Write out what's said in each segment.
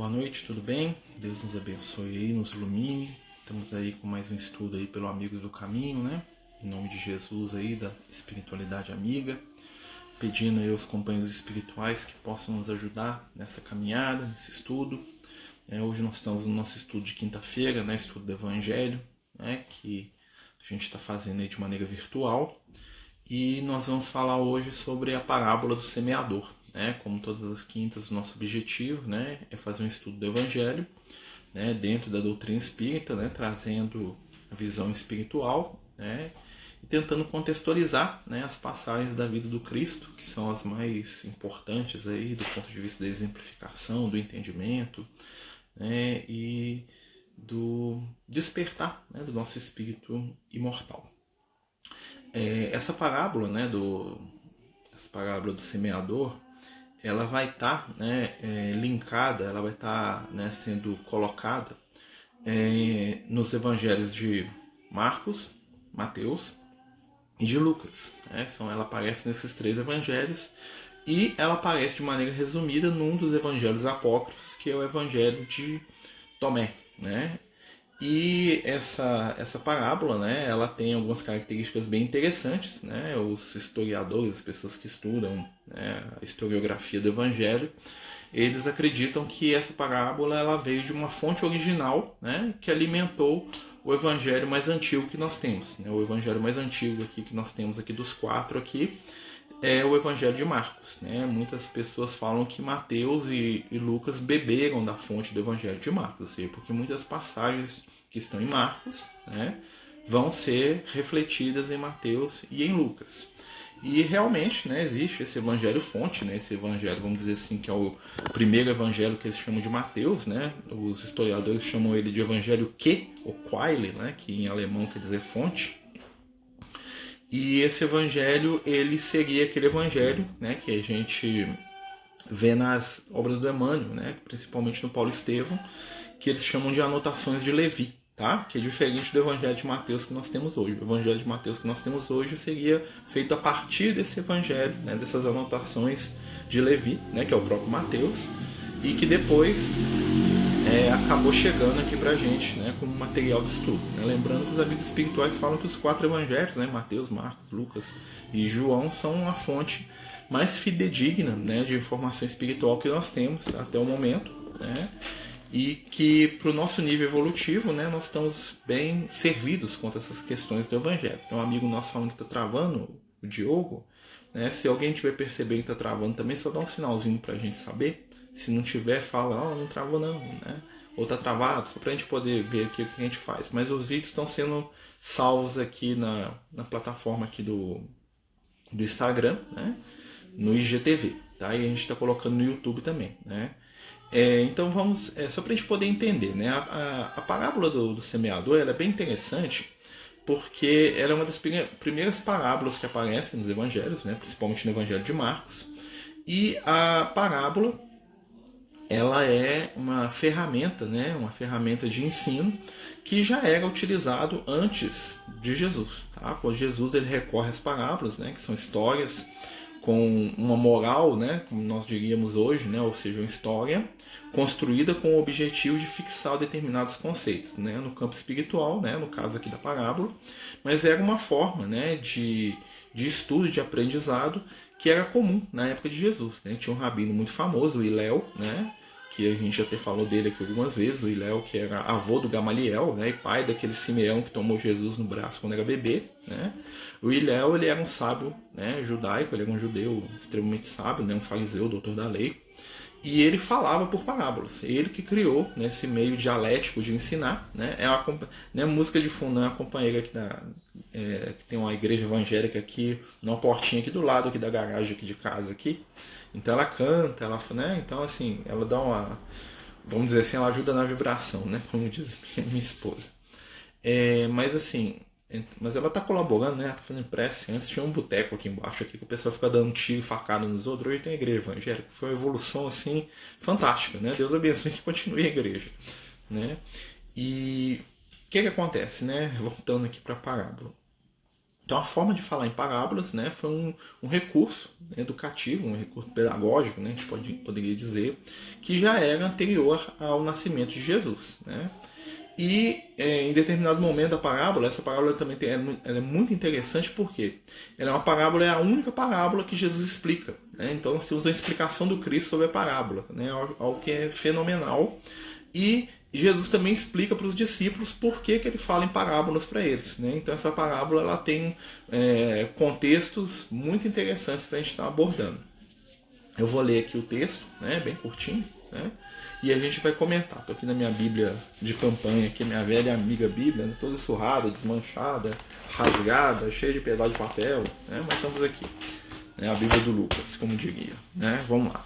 Boa noite, tudo bem? Deus nos abençoe aí, nos ilumine. Estamos aí com mais um estudo aí pelo Amigos do Caminho, né? Em nome de Jesus aí, da espiritualidade amiga. Pedindo aí aos companheiros espirituais que possam nos ajudar nessa caminhada, nesse estudo. Hoje nós estamos no nosso estudo de quinta-feira, né? Estudo do Evangelho, né? Que a gente está fazendo aí de maneira virtual. E nós vamos falar hoje sobre a parábola do semeador. Como todas as quintas, o nosso objetivo, né, é fazer um estudo do Evangelho, né, dentro da doutrina espírita, né, trazendo a visão espiritual, né, e tentando contextualizar, né, as passagens da vida do Cristo, que são as mais importantes aí, do ponto de vista da exemplificação, do entendimento, né, e do despertar, né, do nosso espírito imortal. Essa parábola, né, essa parábola do semeador, ela vai estar linkada, ela vai estar sendo colocada nos evangelhos de Marcos, Mateus e de Lucas. Ela aparece nesses três evangelhos e ela aparece de maneira resumida num dos evangelhos apócrifos, que é o evangelho de Tomé. E essa parábola, né, ela tem algumas características bem interessantes, né? Os historiadores, as pessoas que estudam, né, a historiografia do Evangelho, eles acreditam que essa parábola ela veio de uma fonte original, né, que alimentou o Evangelho mais antigo que nós temos. Né? O Evangelho mais antigo aqui que nós temos aqui dos quatro aqui é o Evangelho de Marcos. Né? Muitas pessoas falam que Mateus e Lucas beberam da fonte do Evangelho de Marcos, ou seja, porque muitas passagens que estão em Marcos, né, vão ser refletidas em Mateus e em Lucas. E realmente, né, existe esse evangelho fonte, né, esse evangelho, vamos dizer assim, que é o primeiro evangelho que eles chamam de Mateus, né, os historiadores chamam ele de evangelho que, ou Quaile, né, que em alemão quer dizer fonte. E esse evangelho, ele seria aquele evangelho, né, que a gente vê nas obras do Emmanuel, né, principalmente no Paulo Estevão, que eles chamam de anotações de Levi. Tá? Que é diferente do Evangelho de Mateus que nós temos hoje. O Evangelho de Mateus que nós temos hoje seria feito a partir desse Evangelho, né, dessas anotações de Levi, né, que é o próprio Mateus, e que depois acabou chegando aqui pra gente, né, como material de estudo. Né? Lembrando que os amigos espirituais falam que os quatro evangelhos, né, Mateus, Marcos, Lucas e João, são a fonte mais fidedigna, né, de informação espiritual que nós temos até o momento, né? E que para o nosso nível evolutivo, né, nós estamos bem servidos quanto a essas questões do Evangelho. Então, um amigo nosso falando que está travando, o Diogo, né, se alguém tiver percebendo que está travando também, só dá um sinalzinho para a gente saber. Se não tiver, fala, não travou não, né? Ou está travado, só para a gente poder ver aqui o que a gente faz. Mas os vídeos estão sendo salvos aqui na plataforma aqui do Instagram, né, no IGTV, tá? E a gente está colocando no YouTube também, né? Então vamos, só para a gente poder entender, né? A parábola do semeador ela é bem interessante porque ela é uma das primeiras parábolas que aparecem nos evangelhos, né? Principalmente no Evangelho de Marcos. E a parábola ela é uma ferramenta, né? Uma ferramenta de ensino que já era utilizado antes de Jesus. Tá? Quando Jesus ele recorre às parábolas, né? Que são histórias com uma moral, né, como nós diríamos hoje, né, ou seja, uma história construída com o objetivo de fixar determinados conceitos, né, no campo espiritual, né, no caso aqui da parábola, mas era uma forma, né, de estudo, de aprendizado que era comum na época de Jesus. Né? Tinha um rabino muito famoso, o Hilel, né, que a gente até falou dele aqui algumas vezes, o Hilel, que era avô do Gamaliel, né, e pai daquele Simeão que tomou Jesus no braço quando era bebê. Né? O Hilel ele era um sábio, né, judaico, ele era um judeu extremamente sábio, né, um fariseu, doutor da lei, e ele falava por parábolas. Ele que criou, né, esse meio dialético de ensinar. Né? A música de fundo, né, a companheira aqui que tem uma igreja evangélica aqui, numa portinha aqui do lado aqui da garagem aqui de casa aqui. Então ela canta, né? Então assim, ela dá uma, vamos dizer assim, ela ajuda na vibração, né? Como diz minha esposa. Mas assim, mas ela tá colaborando, né? Ela tá fazendo prece. Antes tinha um boteco aqui embaixo aqui, que o pessoal fica dando tiro e facada nos outros. Hoje tem a igreja evangélica. Foi uma evolução assim fantástica, né? Deus abençoe que continue a igreja, né? E o que acontece, né? Voltando aqui para a parábola. Então a forma de falar em parábolas, né, foi um recurso educativo, um recurso pedagógico, né, a gente poderia dizer, que já era anterior ao nascimento de Jesus. Né? E em determinado momento da parábola, essa parábola também ela é muito interessante porque ela é uma parábola, é a única parábola que Jesus explica. Né? Então nós temos a explicação do Cristo sobre a parábola, né? Algo que é fenomenal. E Jesus também explica para os discípulos por que ele fala em parábolas para eles. Né? Então essa parábola ela tem contextos muito interessantes para a gente estar abordando. Eu vou ler aqui o texto, né, bem curtinho, né, e a gente vai comentar. Estou aqui na minha Bíblia de campanha, aqui, minha velha amiga Bíblia, né, toda surrada, desmanchada, rasgada, cheia de pedaço de papel, né, mas estamos aqui. Né, a Bíblia do Lucas, como diria. Né, vamos lá.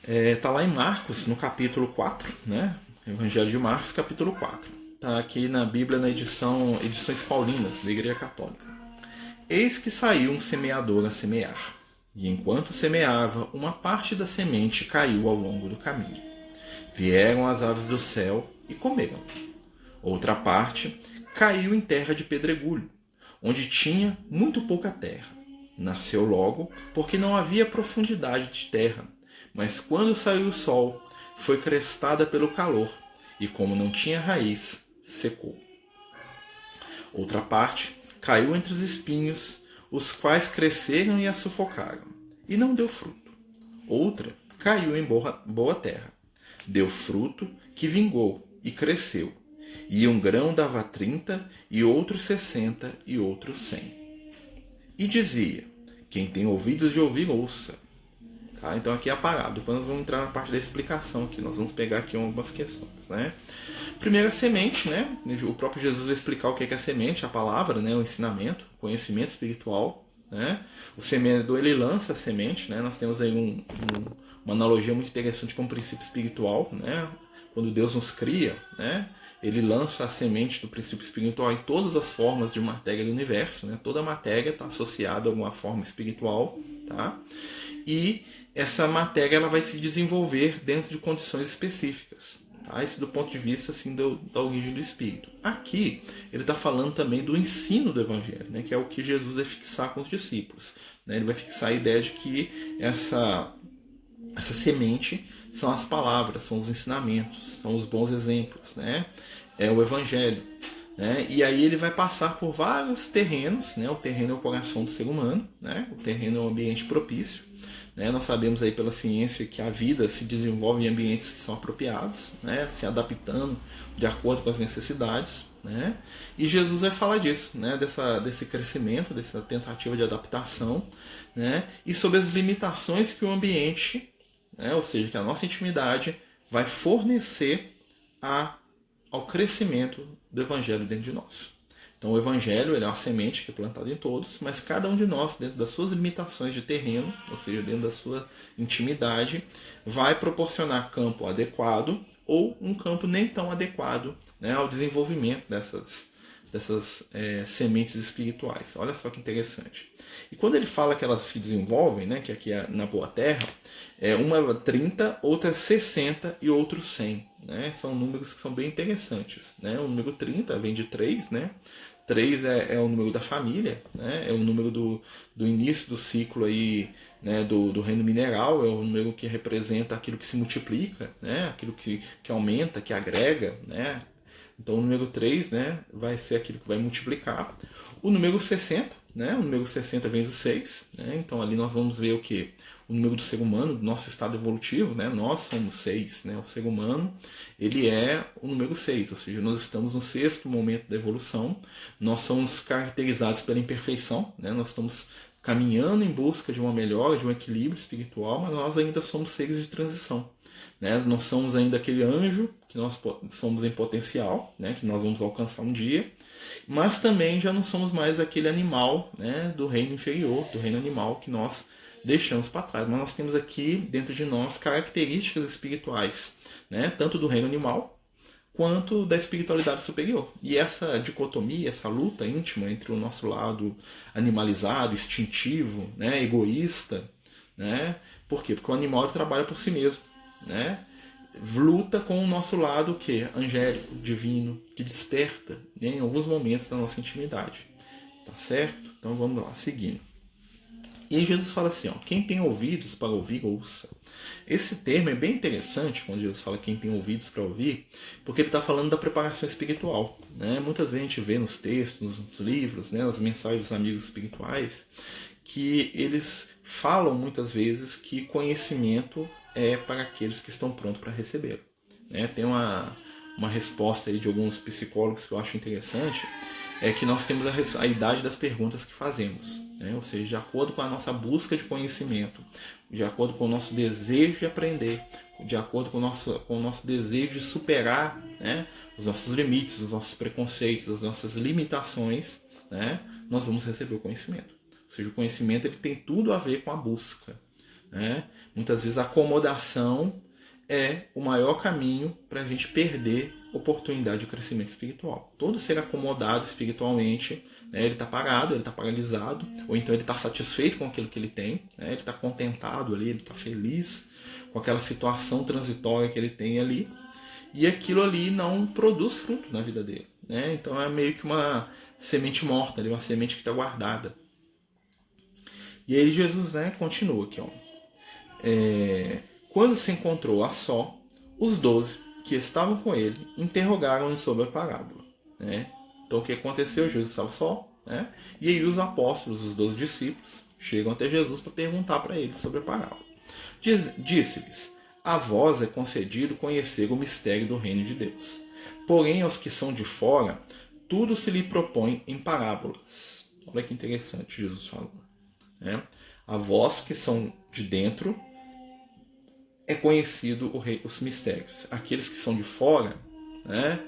Está lá em Marcos, no capítulo 4, né, Evangelho de Marcos, capítulo 4. Está aqui na Bíblia, na edições paulinas, da Igreja Católica. Eis que saiu um semeador a semear. E enquanto semeava, uma parte da semente caiu ao longo do caminho. Vieram as aves do céu e comeram. Outra parte caiu em terra de pedregulho, onde tinha muito pouca terra. Nasceu logo, porque não havia profundidade de terra, mas quando saiu o sol, foi crestada pelo calor, e como não tinha raiz, secou. Outra parte caiu entre os espinhos, os quais cresceram e a sufocaram, e não deu fruto. Outra caiu em boa terra, deu fruto, que vingou e cresceu, e um grão dava 30, e outro 60, e outro 100. E dizia: quem tem ouvidos de ouvir, ouça. Tá? Então aqui é a parábola. Depois nós vamos entrar na parte da explicação aqui. Nós vamos pegar aqui algumas questões. Né? Primeiro a semente, né? O próprio Jesus vai explicar o que é a semente, a palavra, né? O ensinamento, o conhecimento espiritual. Né? O semeador ele lança a semente. Né? Nós temos aí uma analogia muito interessante com o princípio espiritual. Né? Quando Deus nos cria, né? Ele lança a semente do princípio espiritual em todas as formas de matéria do universo. Né? Toda matéria está associada a alguma forma espiritual. Tá? E essa matéria ela vai se desenvolver dentro de condições específicas. Tá? Isso do ponto de vista assim, da origem do Espírito. Aqui ele está falando também do ensino do Evangelho, né? Que é o que Jesus vai fixar com os discípulos. Né? Ele vai fixar a ideia de que essa semente são as palavras, são os ensinamentos, são os bons exemplos. Né? É o Evangelho. Né? E aí ele vai passar por vários terrenos. Né? O terreno é o coração do ser humano, né? O terreno é um ambiente propício. Né? Nós sabemos aí pela ciência que a vida se desenvolve em ambientes que são apropriados, né? Se adaptando de acordo com as necessidades. Né? E Jesus vai falar disso, né? Desse crescimento, dessa tentativa de adaptação, né? E sobre as limitações que o ambiente, né? Ou seja, que a nossa intimidade vai fornecer ao crescimento do Evangelho dentro de nós. Então o Evangelho ele é uma semente que é plantada em todos, mas cada um de nós, dentro das suas limitações de terreno, ou seja, dentro da sua intimidade, vai proporcionar campo adequado ou um campo nem tão adequado, né, ao desenvolvimento dessas sementes espirituais. Olha só que interessante. E quando ele fala que elas se desenvolvem, né, que aqui é na boa terra, uma 30, outra 60 e outro 100. Né? São números que são bem interessantes. Né? O número 30 vem de 3, né? 3 é o número da família, né? É o número do início do ciclo aí, né? do reino mineral, é o número que representa aquilo que se multiplica, né? Aquilo que aumenta, que agrega. Né? Então o número 3, né? Vai ser aquilo que vai multiplicar. O número 60, né? O número 60 vem do 6, né? Então ali nós vamos ver o que? O número do ser humano, do nosso estado evolutivo, né? Nós somos 6, né? O ser humano, ele é o número 6, ou seja, nós estamos no 6º momento da evolução, nós somos caracterizados pela imperfeição, né? Nós estamos caminhando em busca de uma melhora, de um equilíbrio espiritual, mas nós ainda somos seres de transição. Né? Nós somos ainda aquele anjo que nós somos em potencial, né? Que nós vamos alcançar um dia, mas também já não somos mais aquele animal, né? Do reino inferior, do reino animal que nós deixamos para trás. Mas nós temos aqui dentro de nós características espirituais, né? Tanto do reino animal quanto da espiritualidade superior. E essa dicotomia, essa luta íntima entre o nosso lado animalizado, instintivo, né? Egoísta, né? Por quê? Porque o animal trabalha por si mesmo, né? Luta com o nosso lado que angélico, divino, que desperta, né, em alguns momentos da nossa intimidade. Tá certo? Então vamos lá, seguindo. E aí Jesus fala assim, ó, quem tem ouvidos para ouvir, ouça. Esse termo é bem interessante quando Jesus fala quem tem ouvidos para ouvir, porque ele está falando da preparação espiritual. Né? Muitas vezes a gente vê nos textos, nos livros, né, nas mensagens dos amigos espirituais, que eles falam muitas vezes que conhecimento é para aqueles que estão prontos para receber. Né? Tem uma resposta aí de alguns psicólogos que eu acho interessante, é que nós temos a idade das perguntas que fazemos. Né? Ou seja, de acordo com a nossa busca de conhecimento, de acordo com o nosso desejo de aprender, de acordo com o nosso desejo de superar, né, os nossos limites, os nossos preconceitos, as nossas limitações, né, nós vamos receber o conhecimento. Ou seja, o conhecimento ele tem tudo a ver com a busca. Né? Muitas vezes a acomodação é o maior caminho para a gente perder oportunidade de crescimento espiritual. Todo ser acomodado espiritualmente, né, ele está parado, ele está paralisado, ou então ele está satisfeito com aquilo que ele tem, né, ele está contentado ali, ele está feliz com aquela situação transitória que ele tem ali, e aquilo ali não produz fruto na vida dele. Né? Então é meio que uma semente morta, uma semente que está guardada. E aí Jesus, né, continua aqui, ó. Quando se encontrou a só, os 12 que estavam com ele interrogaram-no sobre a parábola. Né? Então o que aconteceu? Jesus estava só, né? E aí os apóstolos, os 12 discípulos, chegam até Jesus para perguntar para ele sobre a parábola. Disse-lhes, a vós é concedido conhecer o mistério do reino de Deus. Porém, aos que são de fora, tudo se lhe propõe em parábolas. Olha que interessante Jesus falou. Né? A vós que são de dentro, é conhecido os mistérios. Aqueles que são de fora, né,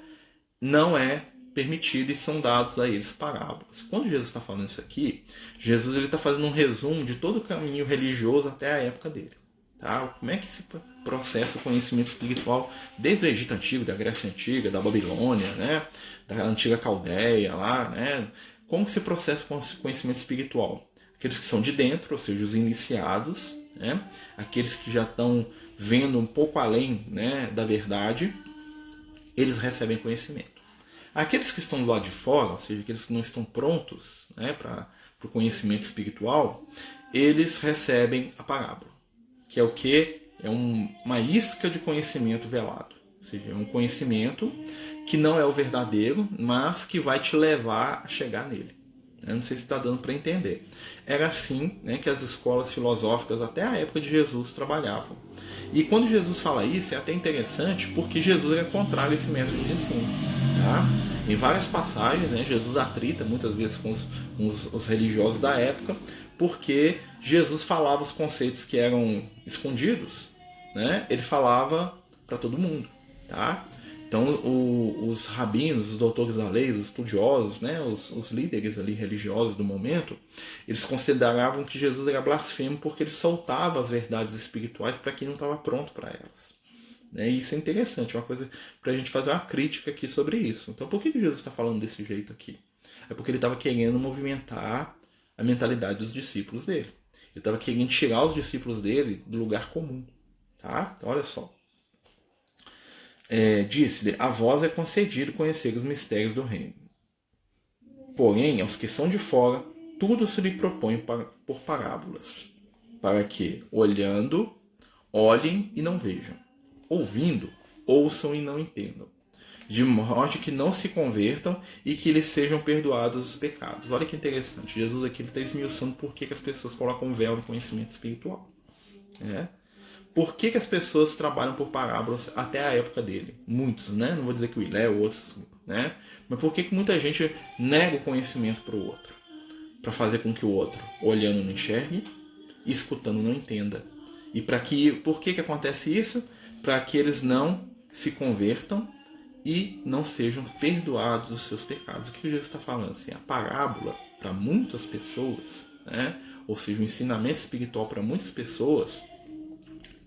não é permitido e são dados a eles parábolas. Quando Jesus está falando isso aqui, Jesus está fazendo um resumo de todo o caminho religioso até a época dele. Tá? Como é que se processa o conhecimento espiritual desde o Egito Antigo, da Grécia Antiga, da Babilônia, né, da antiga Caldeia, lá, né? Como que se processa o conhecimento espiritual? Aqueles que são de dentro, ou seja, os iniciados, né? Aqueles que já estão vendo um pouco além, né, da verdade, eles recebem conhecimento. Aqueles que estão do lado de fora, ou seja, aqueles que não estão prontos, né, para o conhecimento espiritual, eles recebem a parábola, que é o que? É uma isca de conhecimento velado. Ou seja, é um conhecimento que não é o verdadeiro, mas que vai te levar a chegar nele. Eu não sei se está dando para entender. Era assim, né, que as escolas filosóficas até a época de Jesus trabalhavam. E quando Jesus fala isso, é até interessante, porque Jesus é contrário a esse método de ensino. Tá? Em várias passagens, né, Jesus atrita muitas vezes com os religiosos da época, porque Jesus falava os conceitos que eram escondidos, né, ele falava para todo mundo. Tá? Então, os rabinos, os doutores da lei, os estudiosos, né, os líderes ali religiosos do momento, eles consideravam que Jesus era blasfemo porque ele soltava as verdades espirituais para quem não estava pronto para elas. Né? E isso é interessante, é uma coisa para a gente fazer uma crítica aqui sobre isso. Então, por que Jesus está falando desse jeito aqui? É porque ele estava querendo movimentar a mentalidade dos discípulos dele. Ele estava querendo tirar os discípulos dele do lugar comum. Tá? Então, olha só. Disse-lhe, a vós é concedido conhecer os mistérios do reino. Porém, aos que são de fora, tudo se lhe propõe por parábolas, para que, olhando, olhem e não vejam, ouvindo, ouçam e não entendam, de modo que não se convertam e que lhes sejam perdoados os pecados. Olha que interessante, Jesus aqui está esmiuçando por que as pessoas colocam véu no conhecimento espiritual. Por que as pessoas trabalham por parábolas até a época dele? Muitos, né? Não vou dizer que o Ilé, outros, né? Mas por que muita gente nega o conhecimento para o outro? Para fazer com que o outro, olhando, não enxergue, escutando, não entenda. E por que acontece isso? Para que eles não se convertam e não sejam perdoados os seus pecados. O que Jesus está falando? Assim, a parábola, para muitas pessoas, né? Ou seja, o ensinamento espiritual para muitas pessoas,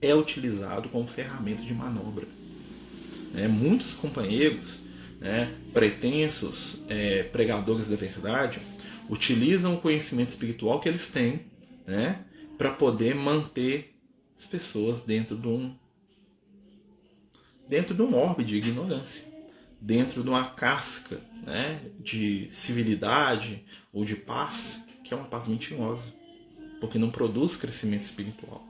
é utilizado como ferramenta de manobra. Muitos companheiros, pretensos pregadores da verdade, utilizam o conhecimento espiritual que eles têm, para poder manter as pessoas dentro de um orbe de ignorância. dentro de uma casca, né, de civilidade ou de paz, que é uma paz mentirosa, porque não produz crescimento espiritual.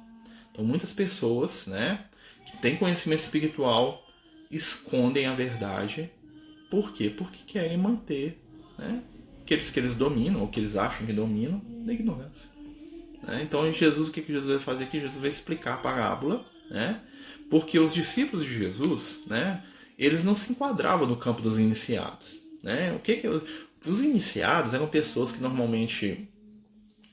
Então muitas pessoas, né, que têm conhecimento espiritual escondem a verdade. Por quê? Porque querem manter, né, aqueles que eles dominam, ou que eles acham que dominam, na ignorância. Então Jesus, o que Jesus vai fazer aqui? Jesus vai explicar a parábola, né? Porque os discípulos de Jesus, né, eles não se enquadravam no campo dos iniciados. Né? Os iniciados eram pessoas que normalmente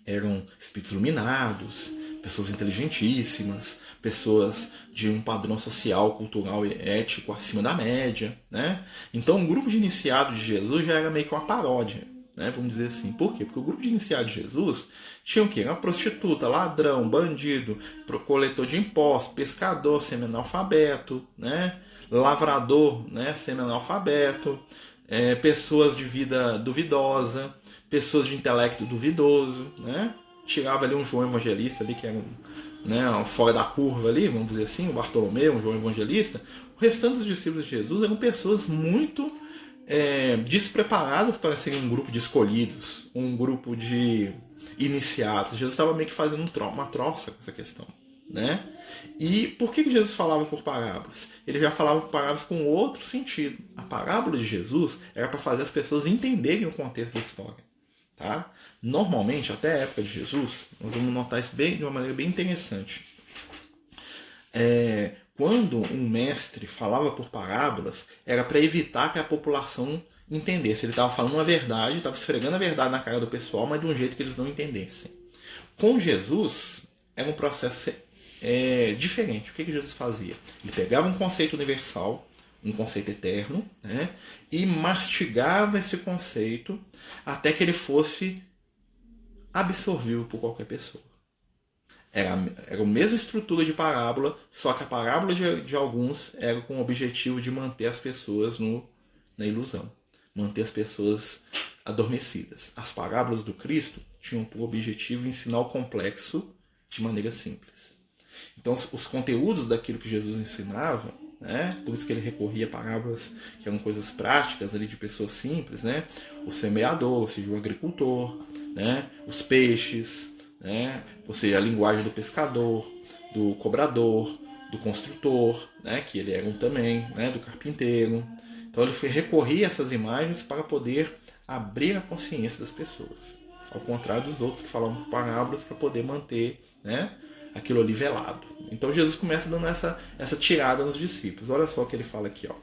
eram espíritos iluminados, pessoas inteligentíssimas, pessoas de um padrão social, cultural e ético acima da média. Né? Então o grupo de iniciados de Jesus já era meio que uma paródia. Né, vamos dizer assim. Por quê? Porque o grupo de iniciados de Jesus tinha o quê? Uma prostituta, ladrão, bandido, coletor de impostos, pescador, semi-analfabeto, né, lavrador, né, semi-analfabeto, pessoas de vida duvidosa, pessoas de intelecto duvidoso. Né? Tirava ali um João Evangelista, ali, que era fora da curva ali, vamos dizer assim, o Bartolomeu, um João Evangelista. O restante dos discípulos de Jesus eram pessoas muito despreparados para serem um grupo de escolhidos, um grupo de iniciados. Jesus estava meio que fazendo uma troça com essa questão. Né? E por que Jesus falava por parábolas? Ele já falava por parábolas com outro sentido. A parábola de Jesus era para fazer as pessoas entenderem o contexto da história. Tá? Normalmente, até a época de Jesus, nós vamos notar isso de uma maneira bem interessante. Quando um mestre falava por parábolas, era para evitar que a população entendesse. Ele estava falando uma verdade, estava esfregando a verdade na cara do pessoal, mas de um jeito que eles não entendessem. Com Jesus, era um processo diferente. O que Jesus fazia? Ele pegava um conceito universal, um conceito eterno, né, e mastigava esse conceito até que ele fosse absorvível por qualquer pessoa. Era a mesma estrutura de parábola, só que a parábola de alguns era com o objetivo de manter as pessoas na ilusão, manter as pessoas adormecidas. As parábolas do Cristo tinham por objetivo ensinar o complexo de maneira simples. Então, os conteúdos daquilo que Jesus ensinava, né, por isso que ele recorria a parábolas que eram coisas práticas ali de pessoas simples, né, o semeador, ou seja, o agricultor, né, os peixes, né, ou seja, a linguagem do pescador, do cobrador, do construtor, né, que ele era um também, né, do carpinteiro. Então ele recorria a essas imagens para poder abrir a consciência das pessoas, ao contrário dos outros que falavam por parábolas para poder manter, né, aquilo ali velado. Então Jesus começa dando essa tirada nos discípulos. Olha só o que ele fala aqui, ó.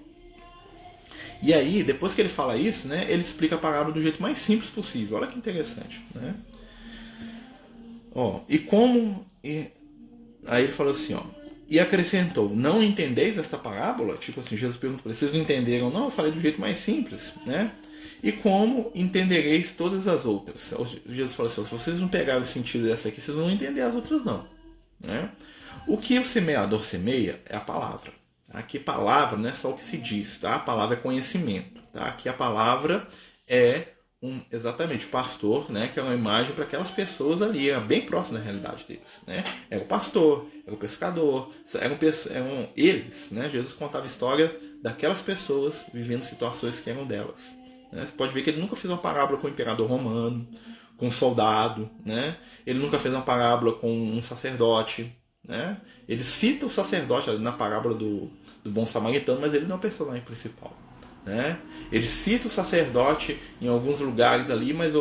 E aí, depois que ele fala isso, né, ele explica a parábola do jeito mais simples possível. Olha que interessante, né? Aí ele falou assim, ó. E acrescentou: não entendeis esta parábola? Tipo assim, Jesus pergunta para eles: vocês não entenderam? Não, eu falei do jeito mais simples, né? E como entendereis todas as outras? Jesus falou assim: se vocês não pegarem o sentido dessa aqui, vocês não vão entender as outras não, né? O que o semeador semeia é a palavra. Aqui palavra não é só o que se diz, tá? A palavra é conhecimento, tá? Aqui a palavra é exatamente o pastor, né? Que é uma imagem para aquelas pessoas ali, era bem próximo da realidade deles, né? Era o pastor, era o pescador, eram eles, né? Jesus contava histórias daquelas pessoas vivendo situações que eram delas. Né? Você pode ver que ele nunca fez uma parábola com o imperador romano, com um soldado, né? Ele nunca fez uma parábola com um sacerdote, né? Ele cita o sacerdote na parábola do bom samaritano, mas ele não é o personagem principal, né? Ele cita o sacerdote em alguns lugares ali, mas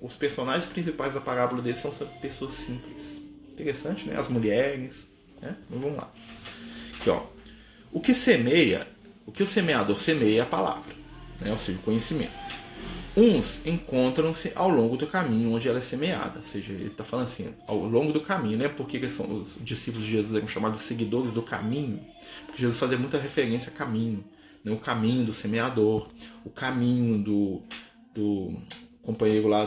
os personagens principais da parábola dele são pessoas simples. Interessante, né? As mulheres, né? Então, vamos lá. Aqui, ó. O que o semeador semeia é a palavra, né? Ou seja, o conhecimento. Uns encontram-se ao longo do caminho onde ela é semeada. Ou seja, ele está falando assim, ao longo do caminho, né? Porque os discípulos de Jesus eram chamados de seguidores do caminho, porque Jesus fazia muita referência a caminho, né? O caminho do semeador, o caminho do companheiro lá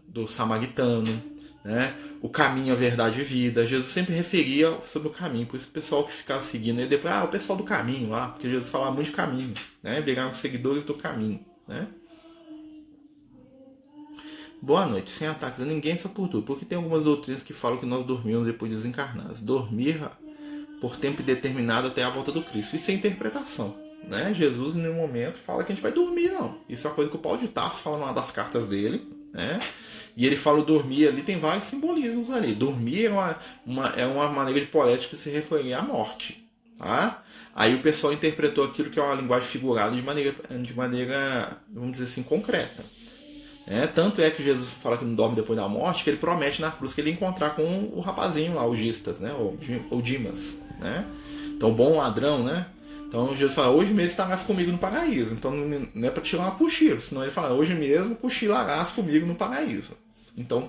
do samaritano, né? O caminho, a verdade e a vida. Jesus sempre referia sobre o caminho, por isso que o pessoal que ficava seguindo ele depois, o pessoal do caminho lá, porque Jesus falava muito de caminho, né? Viraram seguidores do caminho, né? Boa noite, sem ataques a ninguém, só por tudo. Porque tem algumas doutrinas que falam que nós dormimos depois de desencarnados. Dormir por tempo indeterminado até a volta do Cristo. Isso é interpretação, né? Jesus, em nenhum momento, fala que a gente vai dormir, não. Isso é uma coisa que o Paulo de Tarso fala numa das cartas dele, né? E ele fala o dormir ali, tem vários simbolismos ali. Dormir é uma maneira de poética de se referir à morte, tá? Aí o pessoal interpretou aquilo que é uma linguagem figurada de maneira, vamos dizer assim, concreta. Tanto é que Jesus fala que não dorme depois da morte, que ele promete na cruz que ele ia encontrar com o rapazinho lá, o Gistas, né? Ou Dimas, né? Então, bom ladrão, né? Então Jesus fala, hoje mesmo estarás comigo no paraíso. Então não é para tirar uma cochilo, senão ele fala, hoje mesmo cochilarás comigo no paraíso. Então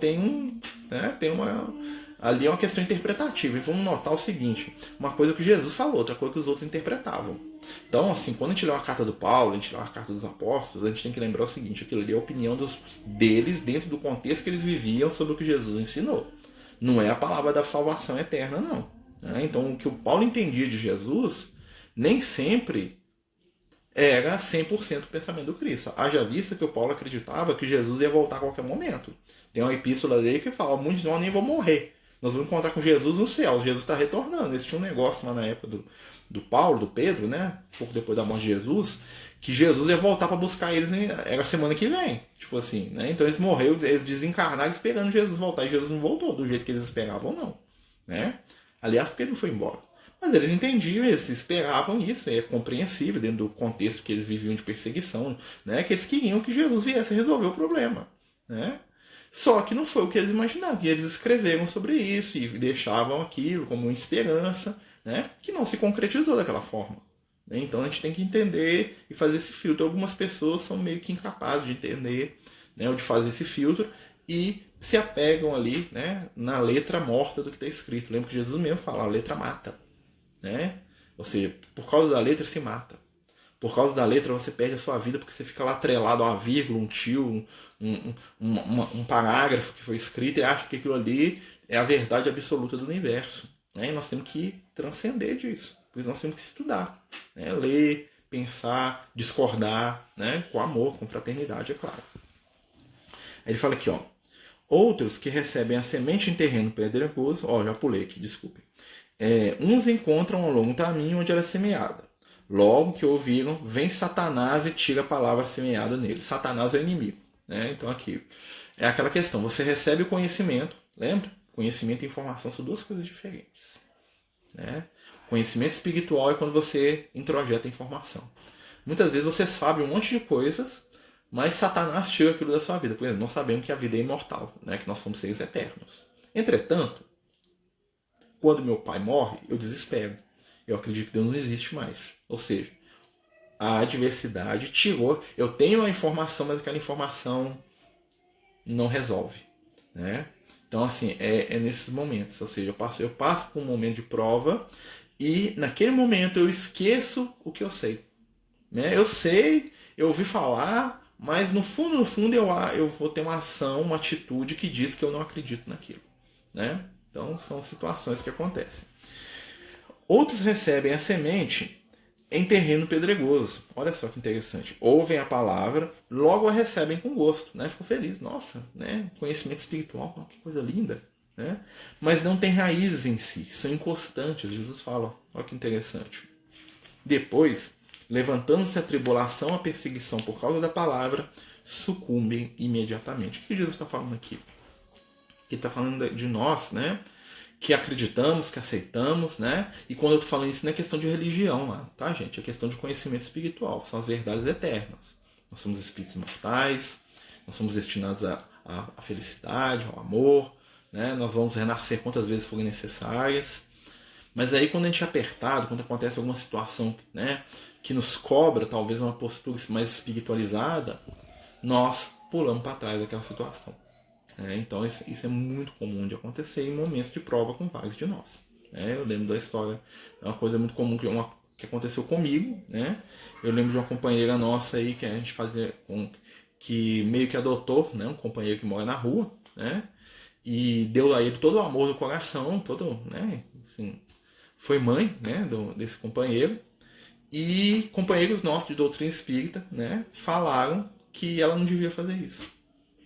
ali é uma questão interpretativa. E vamos notar o seguinte, uma coisa que Jesus falou, outra coisa que os outros interpretavam. Então, assim, quando a gente lê uma carta do Paulo, a gente lê uma carta dos apóstolos, a gente tem que lembrar o seguinte, aquilo ali é a opinião deles dentro do contexto que eles viviam sobre o que Jesus ensinou. Não é a palavra da salvação eterna, não. Então, o que o Paulo entendia de Jesus nem sempre era 100% o pensamento do Cristo. Haja vista que o Paulo acreditava que Jesus ia voltar a qualquer momento. Tem uma epístola dele que fala, muitos de nós nem vão morrer. Nós vamos encontrar com Jesus no céu. Jesus está retornando. Eles tinham um negócio lá na época do Paulo, do Pedro, né? Pouco depois da morte de Jesus, que Jesus ia voltar para buscar eles, era a semana que vem. Tipo assim, né? Então eles morreram, eles desencarnaram esperando Jesus voltar. E Jesus não voltou do jeito que eles esperavam, não. Né? Aliás, porque ele não foi embora. Mas eles entendiam, eles esperavam isso, é compreensível dentro do contexto que eles viviam de perseguição, né? Que eles queriam que Jesus viesse resolver o problema, né? Só que não foi o que eles imaginavam, que eles escreveram sobre isso e deixavam aquilo como uma esperança, né? Que não se concretizou daquela forma. Né? Então a gente tem que entender e fazer esse filtro. Algumas pessoas são meio que incapazes de entender, né? Ou de fazer esse filtro e se apegam ali, né? Na letra morta do que está escrito. Lembra que Jesus mesmo fala, a letra mata. Né? Ou seja, por causa da letra se mata. Por causa da letra você perde a sua vida porque você fica lá atrelado a uma vírgula, um tio, um parágrafo que foi escrito e acha que aquilo ali é a verdade absoluta do universo. Né? E nós temos que transcender disso. Por isso nós temos que estudar. Né? Ler, pensar, discordar, né? Com amor, com fraternidade, é claro. Aí ele fala aqui, ó. Outros que recebem a semente em terreno pedregoso, já pulei aqui, desculpe. Uns encontram ao longo do caminho onde ela é semeada. Logo que ouviram, vem Satanás e tira a palavra semeada nele. Satanás é o inimigo. Né? Então aqui é aquela questão. Você recebe o conhecimento, lembra? Conhecimento e informação são duas coisas diferentes. Né? Conhecimento espiritual é quando você introjeta informação. Muitas vezes você sabe um monte de coisas, mas Satanás tira aquilo da sua vida. Por exemplo, nós sabemos que a vida é imortal, né? Que nós somos seres eternos. Entretanto, quando meu pai morre, eu desespero. Eu acredito que Deus não existe mais. Ou seja, a adversidade tirou. Eu tenho a informação, mas aquela informação não resolve. Né? Então, assim, é nesses momentos. Ou seja, eu passo por um momento de prova e naquele momento eu esqueço o que eu sei. Né? Eu sei, eu ouvi falar, mas no fundo eu vou ter uma ação, uma atitude que diz que eu não acredito naquilo. Né? Então, são situações que acontecem. Outros recebem a semente em terreno pedregoso. Olha só que interessante. Ouvem a palavra, logo a recebem com gosto. Né? Ficam felizes. Nossa, né? Conhecimento espiritual, que coisa linda. Né? Mas não tem raízes em si, são inconstantes. Jesus fala, olha que interessante. Depois, levantando-se a tribulação, a perseguição por causa da palavra, sucumbem imediatamente. O que Jesus está falando aqui? Ele está falando de nós, né? Que acreditamos, que aceitamos, né? E quando eu estou falando isso não é questão de religião lá, tá, gente? É questão de conhecimento espiritual, são as verdades eternas. Nós somos espíritos imortais, nós somos destinados à felicidade, ao amor, né? Nós vamos renascer quantas vezes forem necessárias. Mas aí quando a gente é apertado, quando acontece alguma situação, né, que nos cobra talvez uma postura mais espiritualizada, nós pulamos para trás daquela situação. Então isso é muito comum de acontecer em momentos de prova com vários de nós. Eu lembro da história, é uma coisa muito comum que aconteceu comigo. Né? Eu lembro de uma companheira nossa aí que a gente fazia, que meio que adotou, né, um companheiro que mora na rua, né, e deu a ele todo o amor do coração, todo, né, assim, foi mãe, né, desse companheiro. E companheiros nossos de doutrina espírita, né, falaram que ela não devia fazer isso.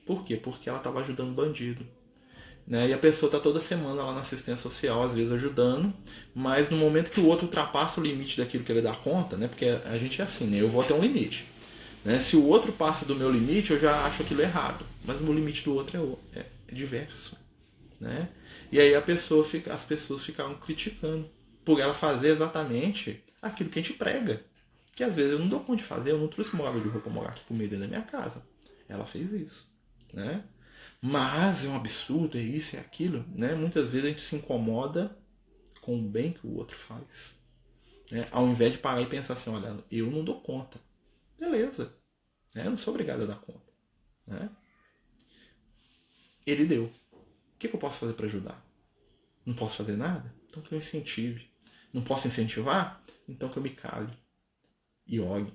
Por quê? Porque ela estava ajudando bandido. né? E a pessoa está toda semana lá na assistência social, às vezes ajudando, mas no momento que o outro ultrapassa o limite daquilo que ele dá conta, né? Porque a gente é assim, né? Eu vou até um limite. Né? Se o outro passa do meu limite, eu já acho aquilo errado. Mas o limite do outro é diverso. Né? E aí as pessoas ficavam criticando por ela fazer exatamente aquilo que a gente prega. Que às vezes eu não dou conta de fazer, eu não trouxe morador de roupa morar aqui comigo dentro da minha casa. Ela fez isso. Né? Mas é um absurdo, é isso, é aquilo. Né? Muitas vezes a gente se incomoda com o bem que o outro faz. Né? Ao invés de parar e pensar assim, olha, eu não dou conta. Beleza. Né? Eu não sou obrigado a dar conta. Né? Ele deu. O que eu posso fazer para ajudar? Não posso fazer nada? Então que eu incentive. Não posso incentivar? Então que eu me cale e olhe.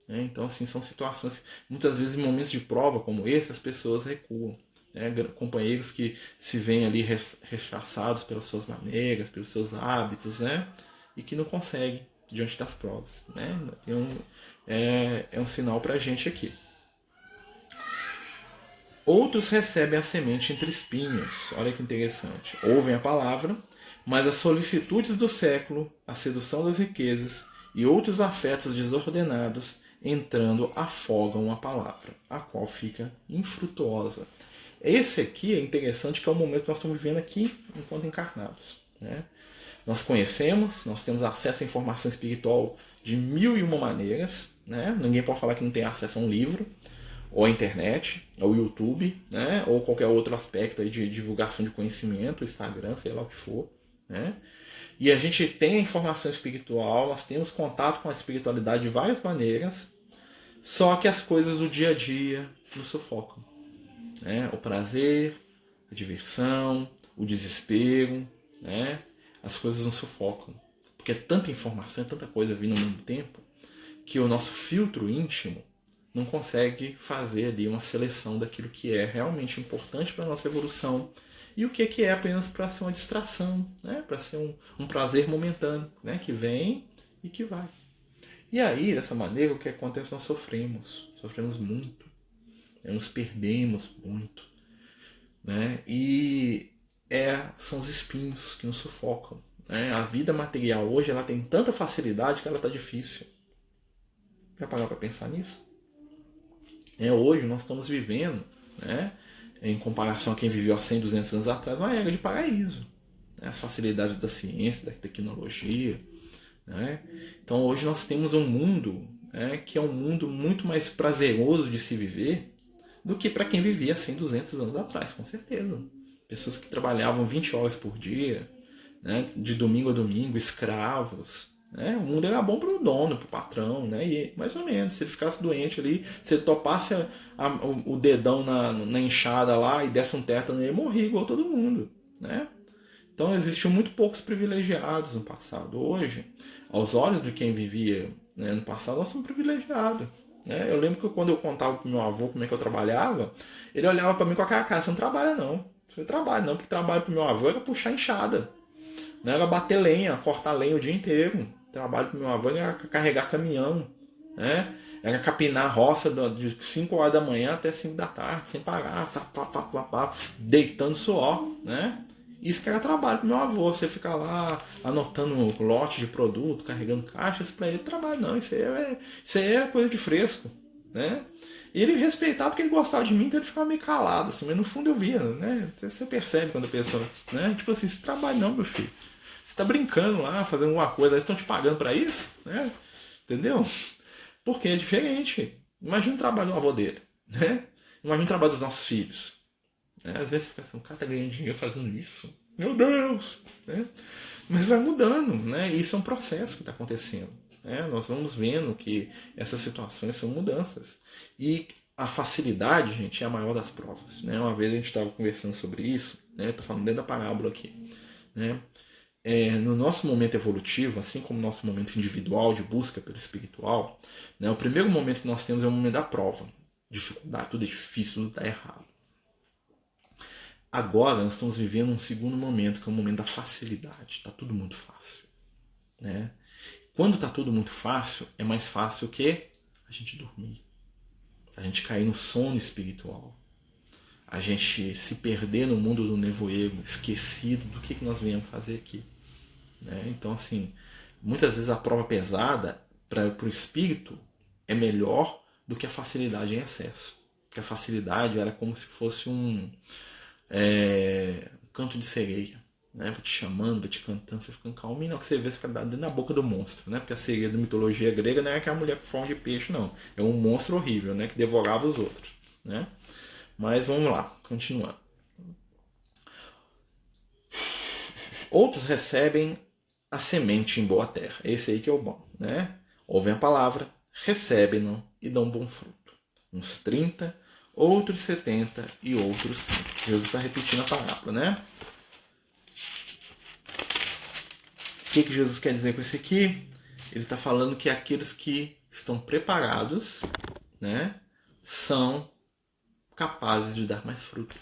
Né? Então, assim, são situações. Muitas vezes, em momentos de prova como esse, as pessoas recuam. Né? Companheiros que se veem ali rechaçados pelas suas maneiras, pelos seus hábitos, né? E que não conseguem diante das provas. Né? É um sinal para a gente aqui. Outros recebem a semente entre espinhos. Olha que interessante. Ouvem a palavra, mas as solicitudes do século, a sedução das riquezas e outros afetos desordenados entrando afogam a palavra, a qual fica infrutuosa. Esse aqui é interessante, que é o momento que nós estamos vivendo aqui enquanto encarnados. Né? Nós conhecemos, nós temos acesso à informação espiritual de 1001 maneiras. Né? Ninguém pode falar que não tem acesso a um livro, ou a internet, ou o YouTube, né? Ou qualquer outro aspecto aí de divulgação de conhecimento, Instagram, sei lá o que for. Né? E a gente tem a informação espiritual, nós temos contato com a espiritualidade de várias maneiras, só que as coisas do dia a dia nos sufocam. Né? O prazer, a diversão, o desespero, né? As coisas nos sufocam. Porque é tanta informação, é tanta coisa vindo ao mesmo tempo, que o nosso filtro íntimo não consegue fazer ali uma seleção daquilo que é realmente importante para a nossa evolução e o que é apenas para ser uma distração, né? Para ser um prazer momentâneo, né? Que vem e que vai. E aí, dessa maneira, o que acontece? Nós sofremos muito, né? Nos perdemos muito. Né? E são os espinhos que nos sufocam. Né? A vida material hoje ela tem tanta facilidade que ela está difícil. Já parar para pensar nisso? Hoje nós estamos vivendo, né, em comparação a quem viveu há 100, 200 anos atrás, uma era de paraíso. Né, as facilidades da ciência, da tecnologia. Né? Então hoje nós temos um mundo, né, que é um mundo muito mais prazeroso de se viver do que para quem vivia 100, 200 anos atrás, com certeza. Pessoas que trabalhavam 20 horas por dia, né, de domingo a domingo, escravos. Né? O mundo era bom para o dono, para o patrão, né? E mais ou menos, se ele ficasse doente ali, se ele topasse o dedão na enxada lá e desse um tétano, ele morria igual todo mundo. Né? Então existiam muito poucos privilegiados no passado. Hoje, aos olhos de quem vivia, né, no passado, nós somos privilegiados. Né? Eu lembro que quando eu contava pro meu avô como é que eu trabalhava, ele olhava para mim com aquela cara: você não trabalha não. Você não trabalha não, porque trabalho pro meu avô era puxar enxada. Não era bater lenha, cortar lenha o dia inteiro. Trabalho pro meu avô era carregar caminhão. Né? Era capinar a roça de 5 horas da manhã até 5 da tarde, sem parar, deitando suor. Né? Isso que era trabalho pro meu avô. Você ficar lá anotando lote de produto, carregando caixas, para ele trabalho não. Isso aí é coisa de fresco. Né? E ele respeitava porque ele gostava de mim, então ele ficava meio calado, assim, mas no fundo eu via, né? Você percebe quando a pessoa, né? Tipo assim, esse trabalho não, meu filho. Você tá brincando lá, fazendo alguma coisa, eles estão te pagando para isso, né? Entendeu? Porque é diferente. Imagina o trabalho do avô dele, né? Imagina o trabalho dos nossos filhos. Né? Às vezes você fica assim, o cara tá ganhando dinheiro fazendo isso. Meu Deus! Né? Mas vai mudando, né? Isso é um processo que está acontecendo. Né? Nós vamos vendo que essas situações são mudanças. E a facilidade, gente, é a maior das provas. Né? Uma vez a gente estava conversando sobre isso, né? Estou falando dentro da parábola aqui. Né? No nosso momento evolutivo, assim como no nosso momento individual de busca pelo espiritual, né? O primeiro momento que nós temos é o momento da prova. Dificuldade, tudo é difícil, tudo está errado. Agora nós estamos vivendo um segundo momento, que é o momento da facilidade. Está tudo muito fácil. Né? Quando está tudo muito fácil, é mais fácil o quê? A gente dormir. A gente cair no sono espiritual. a gente se perder no mundo do nevoeiro, esquecido do que nós viemos fazer aqui. Né? Então, assim, muitas vezes a prova pesada para o espírito é melhor do que a facilidade em excesso. Porque a facilidade era como se fosse um canto de sereia. Né? Vai te chamando, vai te cantando, você ficando calmo, e não que você vê, você fica dentro da boca do monstro. Né? Porque a sereia da mitologia grega não é aquela mulher com forma de peixe, não. É um monstro horrível, né? Que devorava os outros. Né? Mas vamos lá, continuando. Outros recebem a semente em boa terra. Esse aí que é o bom. Né? Ouvem a palavra, recebem-no e dão bom fruto. Uns 30, outros 70 e outros 100. Jesus está repetindo a palavra, né? O que Jesus quer dizer com isso aqui? Ele está falando que aqueles que estão preparados, né, são capazes de dar mais fruto.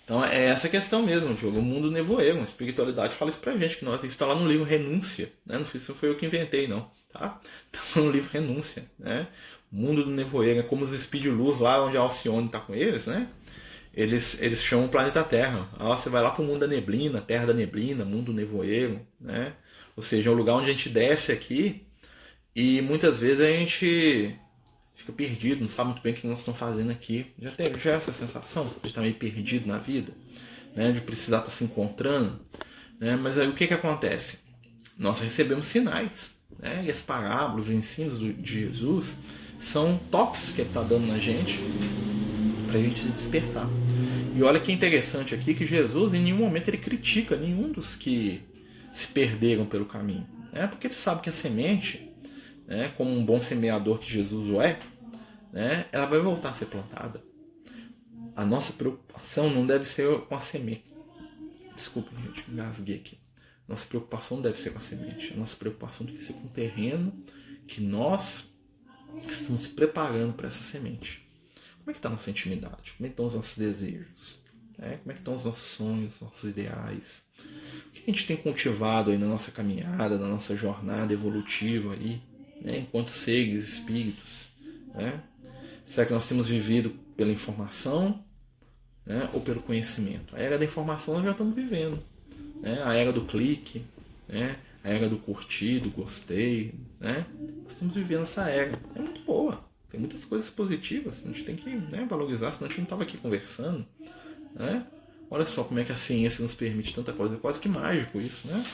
Então é essa questão mesmo, Diogo. O mundo nevoeiro, a espiritualidade fala isso pra gente, que nós está lá no livro Renúncia, né? Não sei se foi eu que inventei, não, tá? Está no livro Renúncia, né? O mundo do nevoeiro é como os espíritos de luz lá onde a Alcione está com eles, né? Eles chamam o planeta Terra. Você vai lá para o mundo da neblina, terra da neblina, mundo nevoeiro, né? Ou seja, é um lugar onde a gente desce aqui e muitas vezes a gente fica perdido, não sabe muito bem o que nós estamos fazendo aqui. Já teve essa sensação de estar meio perdido na vida, né? De precisar estar se encontrando, né? Mas aí o que acontece? Nós recebemos sinais, né? E as parábolas, os ensinos de Jesus são toques que ele está dando na gente para a gente se despertar. E olha que interessante aqui que Jesus em nenhum momento ele critica nenhum dos que se perderam pelo caminho, né? Porque ele sabe que a semente, né, como um bom semeador que Jesus o é, né, ela vai voltar a ser plantada. A nossa preocupação não deve ser com a semente. Desculpa, gente, engasguei aqui. Nossa preocupação não deve ser com a semente. A nossa preocupação tem que ser com o terreno que nós estamos se preparando para essa semente. Como é que está a nossa intimidade? Como é que estão os nossos desejos? Como é que estão os nossos sonhos, nossos ideais? O que a gente tem cultivado aí na nossa caminhada, na nossa jornada evolutiva aí, né, enquanto seres, espíritos? Né? Será que nós temos vivido pela informação, né, ou pelo conhecimento? A era da informação nós já estamos vivendo. Né? A era do clique, né? A era do curtir, do gostei. Né? Nós estamos vivendo essa era. É muito boa. Tem muitas coisas positivas. A gente tem que, né, valorizar, senão a gente não estava aqui conversando. Né? Olha só como é que a ciência nos permite tanta coisa. É quase que mágico isso, né?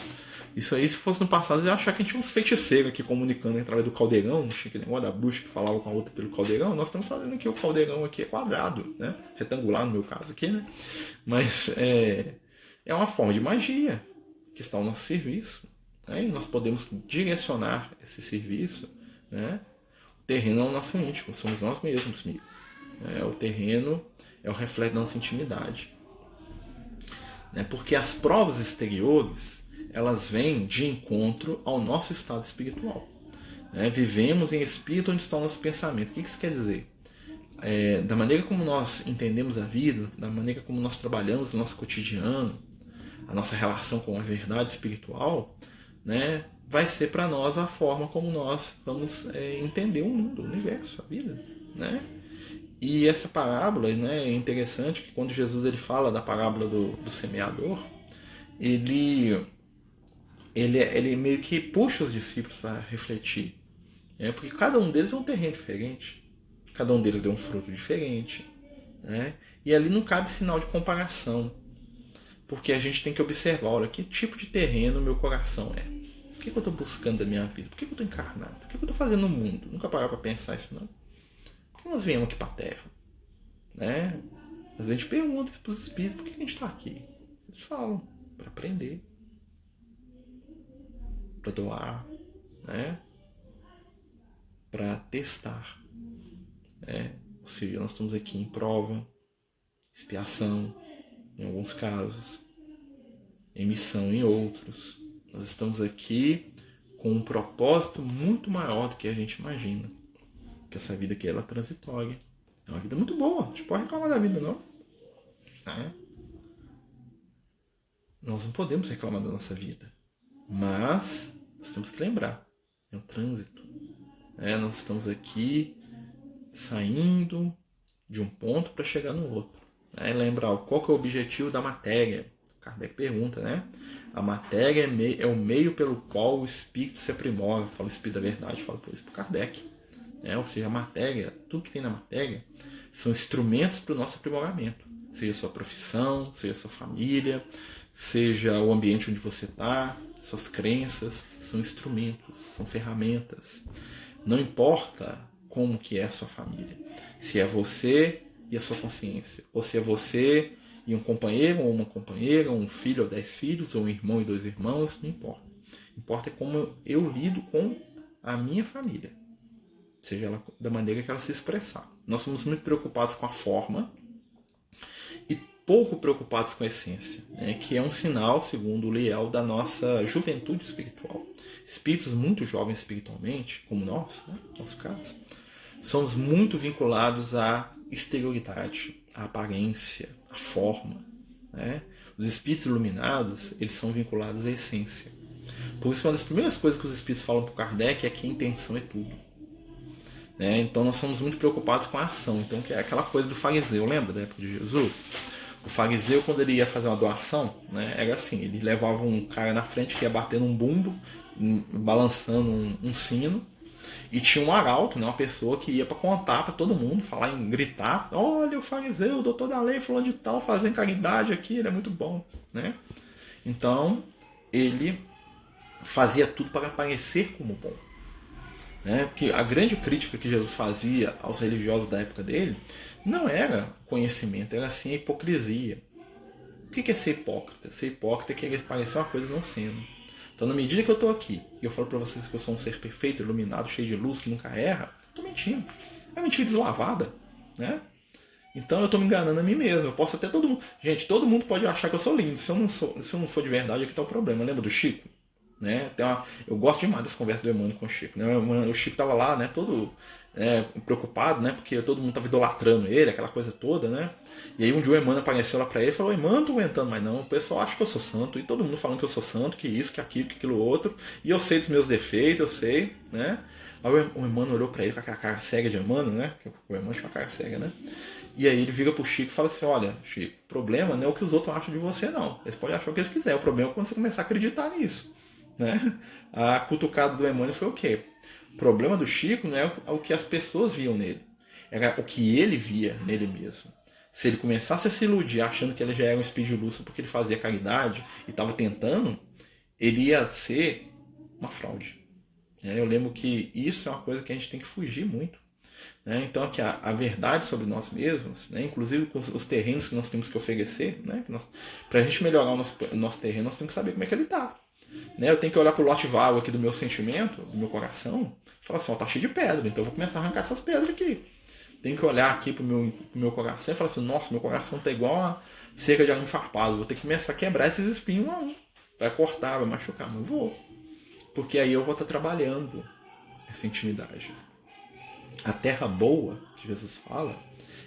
Isso aí, se fosse no passado, eu ia achar que a gente tinha uns feiticeiros aqui comunicando através do caldeirão. Não tinha aquele negócio da bruxa que falava com a outra pelo caldeirão. Nós estamos fazendo aqui o caldeirão aqui é quadrado, né? Retangular no meu caso aqui, né? Mas é uma forma de magia que está ao nosso serviço. Né? E nós podemos direcionar esse serviço, né? O terreno é o nosso íntimo, somos nós mesmos, amigo. O terreno é o reflexo da nossa intimidade. Né? Porque as provas exteriores, elas vêm de encontro ao nosso estado espiritual. Né? Vivemos em espírito onde está o nosso pensamento. O que isso quer dizer? Da maneira como nós entendemos a vida, da maneira como nós trabalhamos no nosso cotidiano, a nossa relação com a verdade espiritual, né, vai ser para nós a forma como nós vamos entender o mundo, o universo, a vida. Né? E essa parábola, né, é interessante que quando Jesus ele fala da parábola do semeador, ele meio que puxa os discípulos para refletir. Porque cada um deles é um terreno diferente. Cada um deles deu um fruto diferente. Né? E ali não cabe sinal de comparação. Porque a gente tem que observar, olha, que tipo de terreno o meu coração é. O que eu estou buscando da minha vida? Por que eu estou encarnado? O que eu estou fazendo no mundo? Nunca parar para pensar isso, não. Por que nós viemos aqui para a Terra? Né? Às vezes a gente pergunta para os espíritos, por que a gente está aqui? Eles falam, para aprender. Para doar. Né? Para testar. Ou seja, nós estamos aqui em prova, expiação, em alguns casos, em missão em outros. Nós estamos aqui com um propósito muito maior do que a gente imagina. Porque essa vida aqui ela é transitória. É uma vida muito boa. A gente pode reclamar da vida, não. Nós não podemos reclamar da nossa vida. Mas nós temos que lembrar. É um trânsito. Nós estamos aqui saindo de um ponto para chegar no outro. Aí lembra, qual que é o objetivo da matéria? Kardec pergunta, né? A matéria é o meio pelo qual o espírito se aprimora. Fala o espírito da verdade, fala por isso para Kardec. Ou seja, a matéria, tudo que tem na matéria, são instrumentos para o nosso aprimoramento. Seja sua profissão, seja sua família, seja o ambiente onde você está, suas crenças, são instrumentos, são ferramentas. Não importa como que é a sua família. Se é você e a sua consciência, ou se é você e um companheiro ou uma companheira, um filho ou 10 filhos, ou um irmão e 2 irmãos, não importa. Importa é como eu lido com a minha família, seja ela da maneira que ela se expressar. Nós somos muito preocupados com a forma e pouco preocupados com a essência, né? Que é um sinal, segundo o Liel, da nossa juventude espiritual. Espíritos muito jovens espiritualmente, como nós, né? No nosso caso, somos muito vinculados à exterioridade, à aparência, à forma, né? Os espíritos iluminados, eles são vinculados à essência. Por isso, uma das primeiras coisas que os espíritos falam para o Kardec é que a intenção é tudo. Né? Então, nós somos muito preocupados com a ação. Então, que é aquela coisa do fariseu, lembra da época de Jesus? O fariseu, quando ele ia fazer uma doação, né, era assim, ele levava um cara na frente que ia bater num bumbo, balançando um sino, e tinha um arauto, né, uma pessoa que ia para contar para todo mundo, falar em gritar, olha o fariseu, o doutor da lei, falando de tal, fazendo caridade aqui, ele é muito bom, né? Então, ele fazia tudo para parecer como bom. Né? Porque a grande crítica que Jesus fazia aos religiosos da época dele não era conhecimento, era sim a hipocrisia. O que é ser hipócrita? Ser hipócrita é querer parecer uma coisa não sendo. Então, na medida que eu estou aqui e eu falo para vocês que eu sou um ser perfeito, iluminado, cheio de luz, que nunca erra, eu estou mentindo. É mentira deslavada. Né? Então eu estou me enganando a mim mesmo. Eu posso até todo mundo. Gente, todo mundo pode achar que eu sou lindo. Se eu não for de verdade, aqui está o problema. Lembra do Chico? Né? Eu gosto demais das conversas do Emmanuel com o Chico. Né? O Chico estava lá, né, todo preocupado, né, porque todo mundo estava idolatrando ele, aquela coisa toda, né? E aí um dia o Emmanuel apareceu lá para ele e falou: Emmanuel, não tô aguentando mais não, o pessoal acha que eu sou santo, e todo mundo falando que eu sou santo, que isso, que aquilo, que aquilo outro, e eu sei dos meus defeitos, eu sei, né? Aí o Emmanuel olhou para ele com aquela cara cega de Emmanuel, né? O Emmanuel tinha uma cara cega, né? E aí ele vira pro Chico e fala assim: olha, Chico, o problema não é o que os outros acham de você, não. Eles podem achar o que eles quiserem, o problema é quando você começar a acreditar nisso. Né? A cutucada do Emmanuel foi o quê? O problema do Chico não é o que as pessoas viam nele, era o que ele via nele mesmo. Se ele começasse a se iludir achando que ele já era um espírito de luz porque ele fazia caridade e estava tentando, ele ia ser uma fraude. Eu lembro que isso é uma coisa que a gente tem que fugir muito. Então, aqui, a verdade sobre nós mesmos, né, inclusive com os terrenos que nós temos que oferecer, né, para a gente melhorar o nosso terreno, nós temos que saber como é que ele está. Né, eu tenho que olhar para o lote vago aqui do meu sentimento, do meu coração, e falar assim: ó, tá cheio de pedra, então eu vou começar a arrancar essas pedras aqui. Tenho que olhar aqui para o meu coração e falar assim: nossa, meu coração está igual a cerca de arame farpado, vou ter que começar a quebrar esses espinhos um a um. Vai cortar, vai machucar, mas vou. Porque aí eu vou estar trabalhando essa intimidade. A terra boa, que Jesus fala,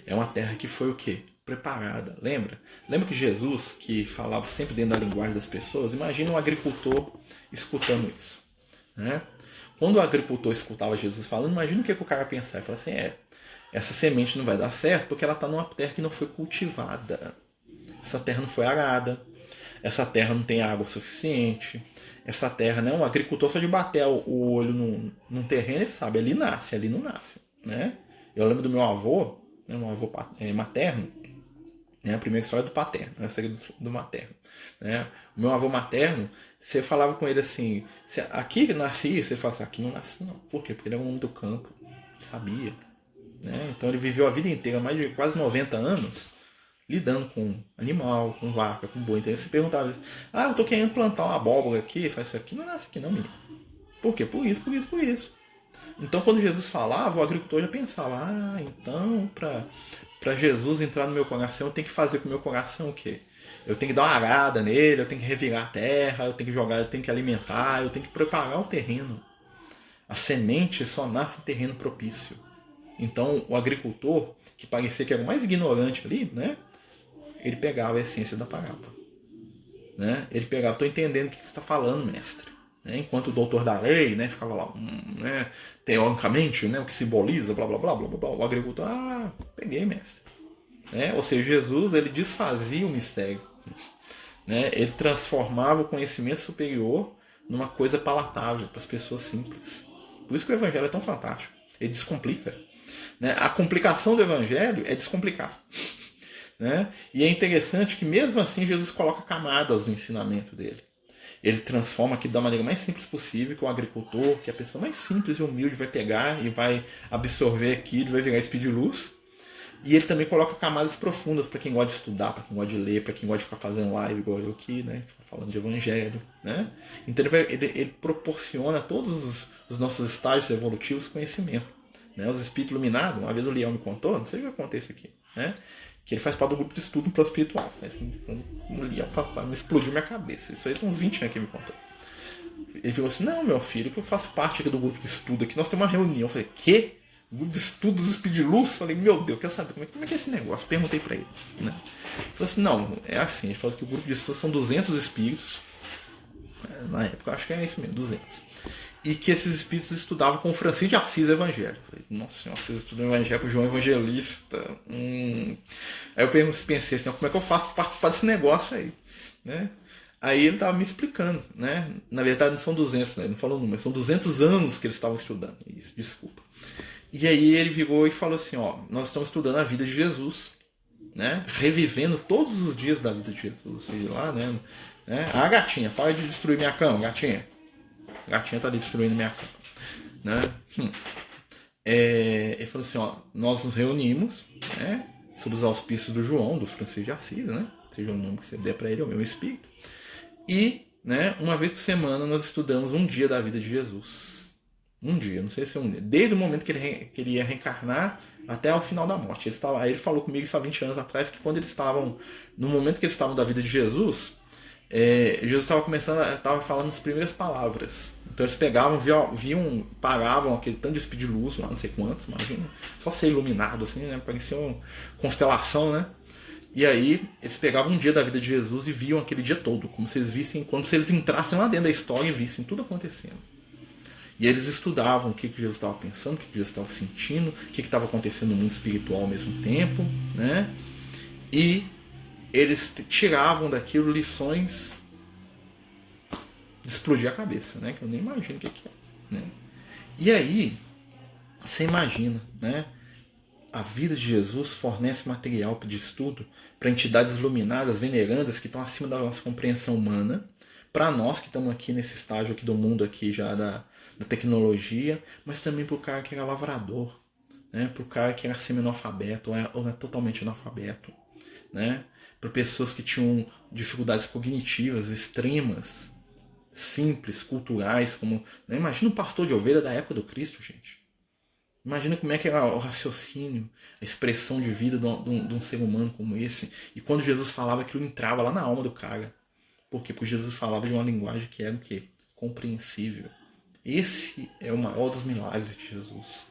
é uma terra que foi o quê? Preparada. Lembra? Lembra que Jesus, que falava sempre dentro da linguagem das pessoas, imagina um agricultor escutando isso. Né? Quando o agricultor escutava Jesus falando, imagina o que o cara pensava. Ele fala assim: essa semente não vai dar certo porque ela está numa terra que não foi cultivada. Essa terra não foi arada. Essa terra não tem água suficiente. Essa terra, né? Um agricultor, só de bater o olho num terreno, ele sabe, ali nasce, ali não nasce. Né? Eu lembro do meu avô, né, meu avô materno, né, a primeira história é do paterno, a segunda do materno. Né? O meu avô materno, você falava com ele assim: aqui nasci, você fala assim: aqui não nasce não. Por quê? Porque ele é um homem do campo, ele sabia. Né? Então ele viveu a vida inteira, mais de quase 90 anos, lidando com animal, com vaca, com boi. Então ele se perguntava: eu tô querendo plantar uma abóbora aqui, faz isso aqui, não nasce aqui não, menino. Por quê? Por isso, por isso, por isso. Então quando Jesus falava, o agricultor já pensava: então para Jesus entrar no meu coração, eu tenho que fazer com o meu coração o quê? Eu tenho que dar uma arada nele, eu tenho que revirar a terra, eu tenho que jogar, eu tenho que alimentar, eu tenho que preparar o terreno. A semente só nasce em terreno propício. Então o agricultor, que parecia que era o mais ignorante ali, né? Ele pegava a essência da parábola. Né? Ele pegava: estou entendendo o que você está falando, mestre. Né? Enquanto o doutor da lei, né, ficava lá, teoricamente, né, o que simboliza, blá blá blá blá blá, o agricultor: peguei, mestre. né? Ou seja, Jesus ele desfazia o mistério, né? Ele transformava o conhecimento superior numa coisa palatável para as pessoas simples. Por isso que o Evangelho é tão fantástico. Ele descomplica, né? A complicação do Evangelho é descomplicar. Né? E é interessante que mesmo assim Jesus coloca camadas no ensinamento dele. Ele transforma aquilo da maneira mais simples possível, que o agricultor, que a pessoa mais simples e humilde vai pegar e vai absorver aquilo, vai virar espírito de luz. E ele também coloca camadas profundas para quem gosta de estudar, para quem gosta de ler, para quem gosta de ficar fazendo live igual eu aqui, né? Falando de evangelho, né? Então ele proporciona a todos os nossos estágios evolutivos conhecimento. Né? Os espíritos iluminados, uma vez o Leão me contou, não sei o que acontece aqui, né? Que ele faz parte do grupo de estudo no plano espiritual. O Leão me explodiu minha cabeça. Isso aí tem uns 20 anos que ele me contou. Ele falou assim, não, meu filho, que eu faço parte aqui do grupo de estudo aqui, nós temos uma reunião. Eu falei, quê? Grupo de estudos espíritos de luz? Falei, meu Deus, quer saber como é que é esse negócio? Perguntei pra ele. Né? Ele falou assim, não, é assim, ele falou que o grupo de estudos são 200 espíritos. Na época, eu acho que é isso mesmo, 200. E que esses espíritos estudavam com o Francisco de Assis Evangelho. Eu falei, nossa senhora, vocês estudam Evangelho com o João Evangelista. Aí eu pensei assim, como é que eu faço para participar desse negócio aí? Né? Aí ele estava me explicando, né? Na verdade não são 200, né? Ele não falou o número, são 200 anos que eles estavam estudando. Isso, desculpa. E aí ele virou e falou assim, ó, nós estamos estudando a vida de Jesus, né? Revivendo todos os dias da vida de Jesus. Sei lá, né? Ah, gatinha, para de destruir minha cama, gatinha. A gatinha tá ali destruindo minha cama. Né? Ele falou assim, ó, nós nos reunimos, né? Sob os auspícios do João, do Francisco de Assis, né? Seja o nome que você der para ele, é o meu espírito. E, né, uma vez por semana nós estudamos um dia da vida de Jesus. Um dia, não sei se é um dia. Desde o momento que ele ia reencarnar até o final da morte. Aí ele falou comigo isso há 20 anos atrás, que quando eles estavam, no momento que eles estavam da vida de Jesus, Jesus estava falando as primeiras palavras. Então eles pegavam, viam, paravam aquele tanto de speed de luz, lá não sei quantos, imagina, só ser iluminado assim, né? Parecia uma constelação, né? E aí eles pegavam um dia da vida de Jesus e viam aquele dia todo, como se eles vissem, como se eles entrassem lá dentro da história e vissem tudo acontecendo. E eles estudavam o que Jesus estava pensando, o que Jesus estava sentindo, o que estava acontecendo no mundo espiritual ao mesmo tempo, né? E eles tiravam daquilo lições de explodir a cabeça, né? Que eu nem imagino o que é. Né? E aí, você imagina, né? A vida de Jesus fornece material de estudo para entidades iluminadas, venerandas, que estão acima da nossa compreensão humana, para nós que estamos aqui nesse estágio aqui do mundo aqui já da tecnologia, mas também para o cara que era lavrador, né? Para o cara que era semi-analfabeto ou era totalmente analfabeto, né? Para pessoas que tinham dificuldades cognitivas extremas, simples, culturais, como, né? Imagina um pastor de ovelha da época do Cristo, gente. Imagina como é que era o raciocínio, a expressão de vida de um ser humano como esse. E quando Jesus falava, aquilo entrava lá na alma do cara. Por quê? Porque Jesus falava de uma linguagem que era o quê? Compreensível. Esse é o maior dos milagres de Jesus.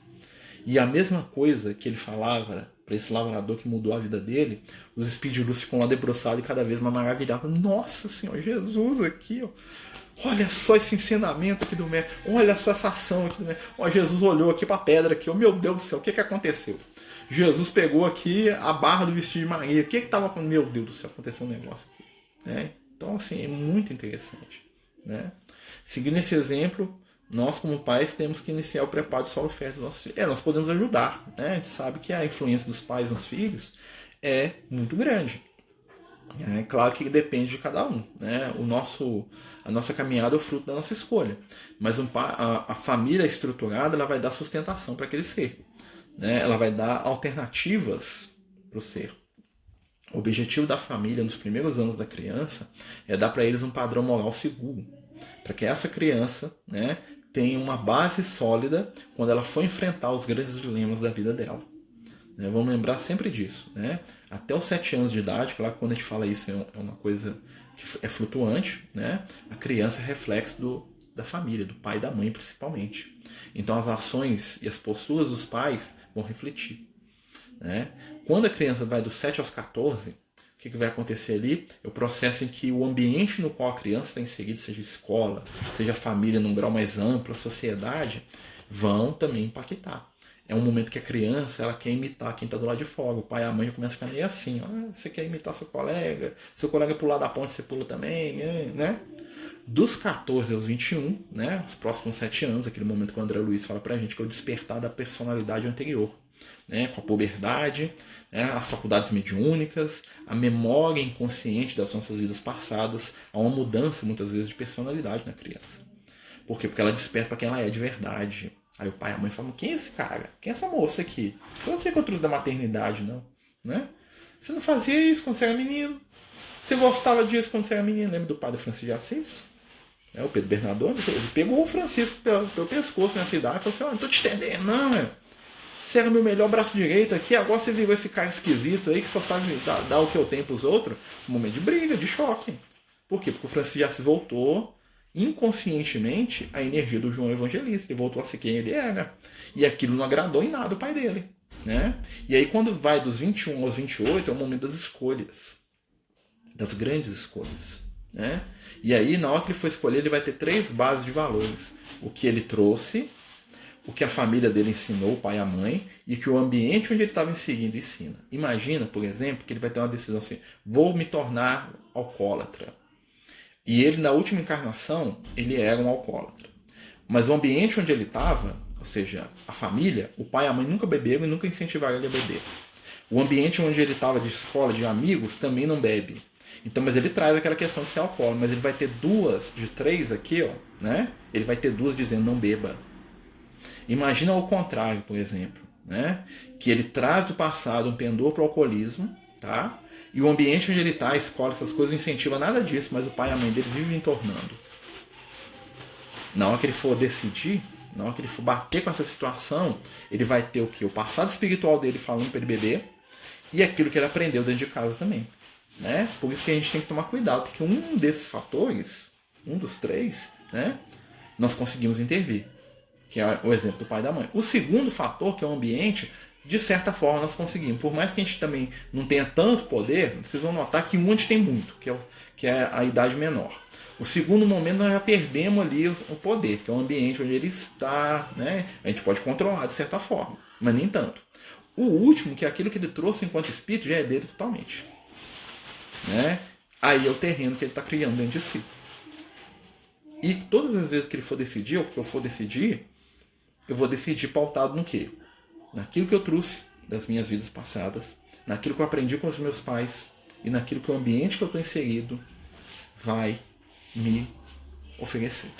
E a mesma coisa que ele falava para esse lavrador que mudou a vida dele, os espíritos de luz ficam lá debruçados e cada vez mais maravilhados. Nossa Senhora, Jesus aqui, ó. Olha só esse ensinamento aqui do mestre. Olha só essa ação aqui do mestre. Ó, Jesus olhou aqui para a pedra aqui. Oh, meu Deus do céu, o que aconteceu? Jesus pegou aqui a barra do vestido de Maria. O que estava acontecendo? Meu Deus do céu, aconteceu um negócio aqui. Né? Então, assim, é muito interessante. Né? Seguindo esse exemplo, nós como pais temos que iniciar o preparo do solo fértil dos nossos filhos. Nós podemos ajudar. Né? A gente sabe que a influência dos pais nos filhos é muito grande. É claro que depende de cada um. Né? A nossa caminhada é o fruto da nossa escolha. Mas a família estruturada ela vai dar sustentação para aquele ser. Né? Ela vai dar alternativas para o ser. O objetivo da família nos primeiros anos da criança é dar para eles um padrão moral seguro. Para que essa criança, né, tenha uma base sólida quando ela for enfrentar os grandes dilemas da vida dela. Vamos lembrar sempre disso. Né? Até os 7 anos de idade, claro que quando a gente fala isso é uma coisa que é flutuante, né? A criança é reflexo da família, do pai e da mãe principalmente. Então as ações e as posturas dos pais vão refletir. Né? Quando a criança vai dos 7 aos 14, o que vai acontecer ali? É o processo em que o ambiente no qual a criança está inserida, seja escola, seja a família num grau mais amplo, a sociedade, vão também impactar. É um momento que a criança ela quer imitar quem está do lado de fora. O pai e a mãe já começam a ficar meio assim. Você quer imitar seu colega pular da ponte, você pula também, né? Dos 14 aos 21, né, os próximos 7 anos, aquele momento que o André Luiz fala pra gente que é o despertar da personalidade anterior, né, com a puberdade, né, as faculdades mediúnicas, a memória inconsciente das nossas vidas passadas, há uma mudança muitas vezes de personalidade na criança. Por quê? Porque ela desperta para quem ela é de verdade. Aí o pai e a mãe falam, quem é esse cara? Quem é essa moça aqui? Não foi você que eu trouxe da maternidade, não. Né? Você não fazia isso quando você era menino? Você gostava disso quando você era menino? Lembra do padre Francisco de Assis? O Pedro Bernardone, ele pegou o Francisco pelo pescoço nessa idade e falou assim, não tô te entendendo, não, você era meu melhor braço direito aqui, agora você virou esse cara esquisito aí que só sabe dar o que eu tenho pros outros. Um momento de briga, de choque. Por quê? Porque o Francisco de Assis voltou inconscientemente a energia do João Evangelista. Ele voltou a ser quem ele era. E aquilo não agradou em nada o pai dele. Né? E aí quando vai dos 21 aos 28 é o momento das escolhas. Das grandes escolhas. Né? E aí, na hora que ele for escolher, ele vai ter 3 bases de valores. O que ele trouxe, o que a família dele ensinou, o pai e a mãe, e que o ambiente onde ele estava inserindo ensina. Imagina, por exemplo, que ele vai ter uma decisão assim, vou me tornar alcoólatra. E ele, na última encarnação, ele era um alcoólatra. Mas o ambiente onde ele estava, ou seja, a família, o pai e a mãe nunca beberam e nunca incentivaram ele a beber. O ambiente onde ele estava de escola, de amigos, também não bebe. Então, mas ele traz aquela questão de ser alcoólatra, mas ele vai ter 2 de 3 aqui, ó, né? Ele vai ter 2 dizendo não beba. Imagina o contrário, por exemplo, né? Que ele traz do passado um pendor para o alcoolismo, tá? E o ambiente onde ele está, a escola, essas coisas, não incentiva nada disso, mas o pai e a mãe dele vivem entornando. Na hora que ele for decidir, na hora que ele for bater com essa situação, ele vai ter o quê? O passado espiritual dele falando para ele beber e aquilo que ele aprendeu dentro de casa também. Né? Por isso que a gente tem que tomar cuidado, porque um desses fatores, um dos 3, né, nós conseguimos intervir, que é o exemplo do pai e da mãe. O segundo fator, que é o ambiente, de certa forma nós conseguimos. Por mais que a gente também não tenha tanto poder, vocês vão notar que um a gente tem muito, que é a idade menor. O segundo momento nós já perdemos ali o poder, que é o ambiente onde ele está, né? A gente pode controlar de certa forma, mas nem tanto. O último, que é aquilo que ele trouxe enquanto espírito, já é dele totalmente. Né? Aí é o terreno que ele está criando dentro de si. E todas as vezes que ele for decidir, ou que eu for decidir, eu vou decidir pautado no quê? Naquilo que eu trouxe das minhas vidas passadas, naquilo que eu aprendi com os meus pais e naquilo que o ambiente que eu estou inserido vai me oferecer.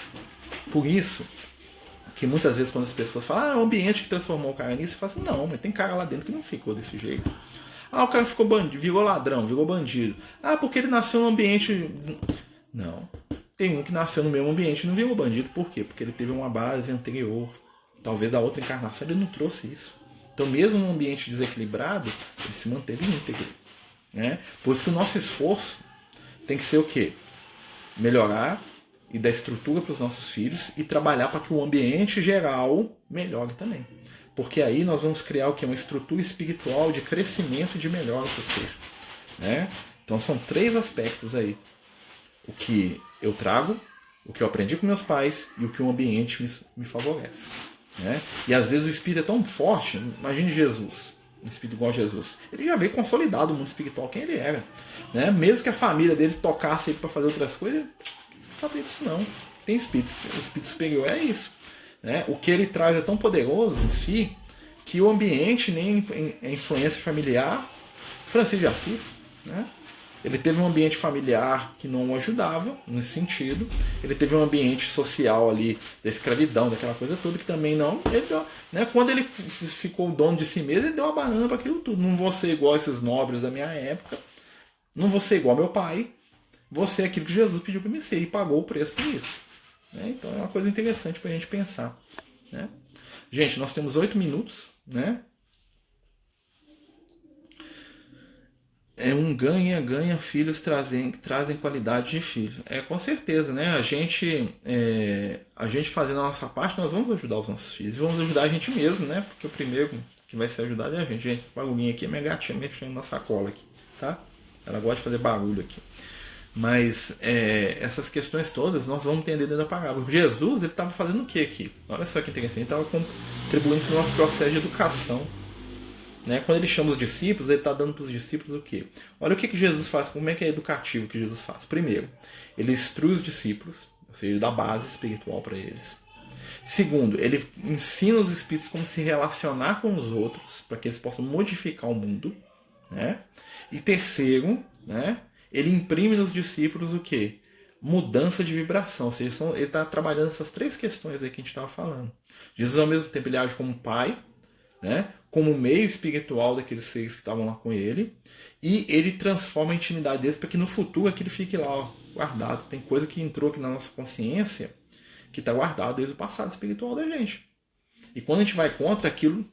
Por isso que muitas vezes quando as pessoas falam, é o ambiente que transformou o cara nisso, você fala assim, não, mas tem cara lá dentro que não ficou desse jeito. O cara ficou bandido, virou ladrão, virou bandido. Porque ele nasceu num ambiente... Não. Tem um que nasceu no mesmo ambiente e não virou bandido. Por quê? Porque ele teve uma base anterior. Talvez da outra encarnação ele não trouxe isso. Então, mesmo num ambiente desequilibrado, ele se manteve íntegro. Né? Por isso que o nosso esforço tem que ser o quê? Melhorar e dar estrutura para os nossos filhos e trabalhar para que o ambiente geral melhore também. Porque aí nós vamos criar o que? Uma estrutura espiritual de crescimento e de melhora para o ser. Né? Então são 3 aspectos aí. O que eu trago, o que eu aprendi com meus pais e o que o ambiente me favorece. Né? E às vezes o espírito é tão forte, imagine Jesus, um espírito igual a Jesus. Ele já veio consolidado no mundo espiritual quem ele era. Né? Mesmo que a família dele tocasse ele para fazer outras coisas, ele não sabia disso não. Tem espírito, o espírito superior é isso. Né? O que ele traz é tão poderoso em si que o ambiente, nem a influência familiar, Francisco de Assis, né? Ele teve um ambiente familiar que não o ajudava nesse sentido, ele teve um ambiente social ali da escravidão, daquela coisa toda que também não. Ele deu, né? Quando ele ficou dono de si mesmo, ele deu uma banana para aquilo tudo. Não vou ser igual a esses nobres da minha época, não vou ser igual ao meu pai, vou ser aquilo que Jesus pediu para mim ser e pagou o preço por isso. Né? Então é uma coisa interessante para a gente pensar. Né? Gente, nós temos 8 minutos. Né? É um ganha-ganha, filhos trazem qualidade de filho. Com certeza, né? A gente fazendo a nossa parte, nós vamos ajudar os nossos filhos. E vamos ajudar a gente mesmo, né? Porque o primeiro que vai ser ajudado é a gente. Esse barulhinho aqui é minha gatinha mexendo na sacola aqui, tá? Ela gosta de fazer barulho aqui. Mas essas questões todas nós vamos entender dentro da parábola. Jesus, ele estava fazendo o que aqui? Olha só que interessante, ele estava contribuindo para o nosso processo de educação. Né? Quando ele chama os discípulos, ele está dando para os discípulos o quê? Olha o que Jesus faz, como é que é educativo que Jesus faz. Primeiro, ele instrui os discípulos, ou seja, ele dá base espiritual para eles. Segundo, ele ensina os espíritos como se relacionar com os outros, para que eles possam modificar o mundo. Né? E terceiro, né, ele imprime nos discípulos o quê? Mudança de vibração. Ou seja, ele está trabalhando essas três questões aí que a gente estava falando. Jesus, ao mesmo tempo, ele age como pai, né, como meio espiritual daqueles seres que estavam lá com ele, e ele transforma a intimidade deles para que no futuro aquilo fique lá, ó, guardado. Tem coisa que entrou aqui na nossa consciência que está guardado desde o passado espiritual da gente. E quando a gente vai contra aquilo,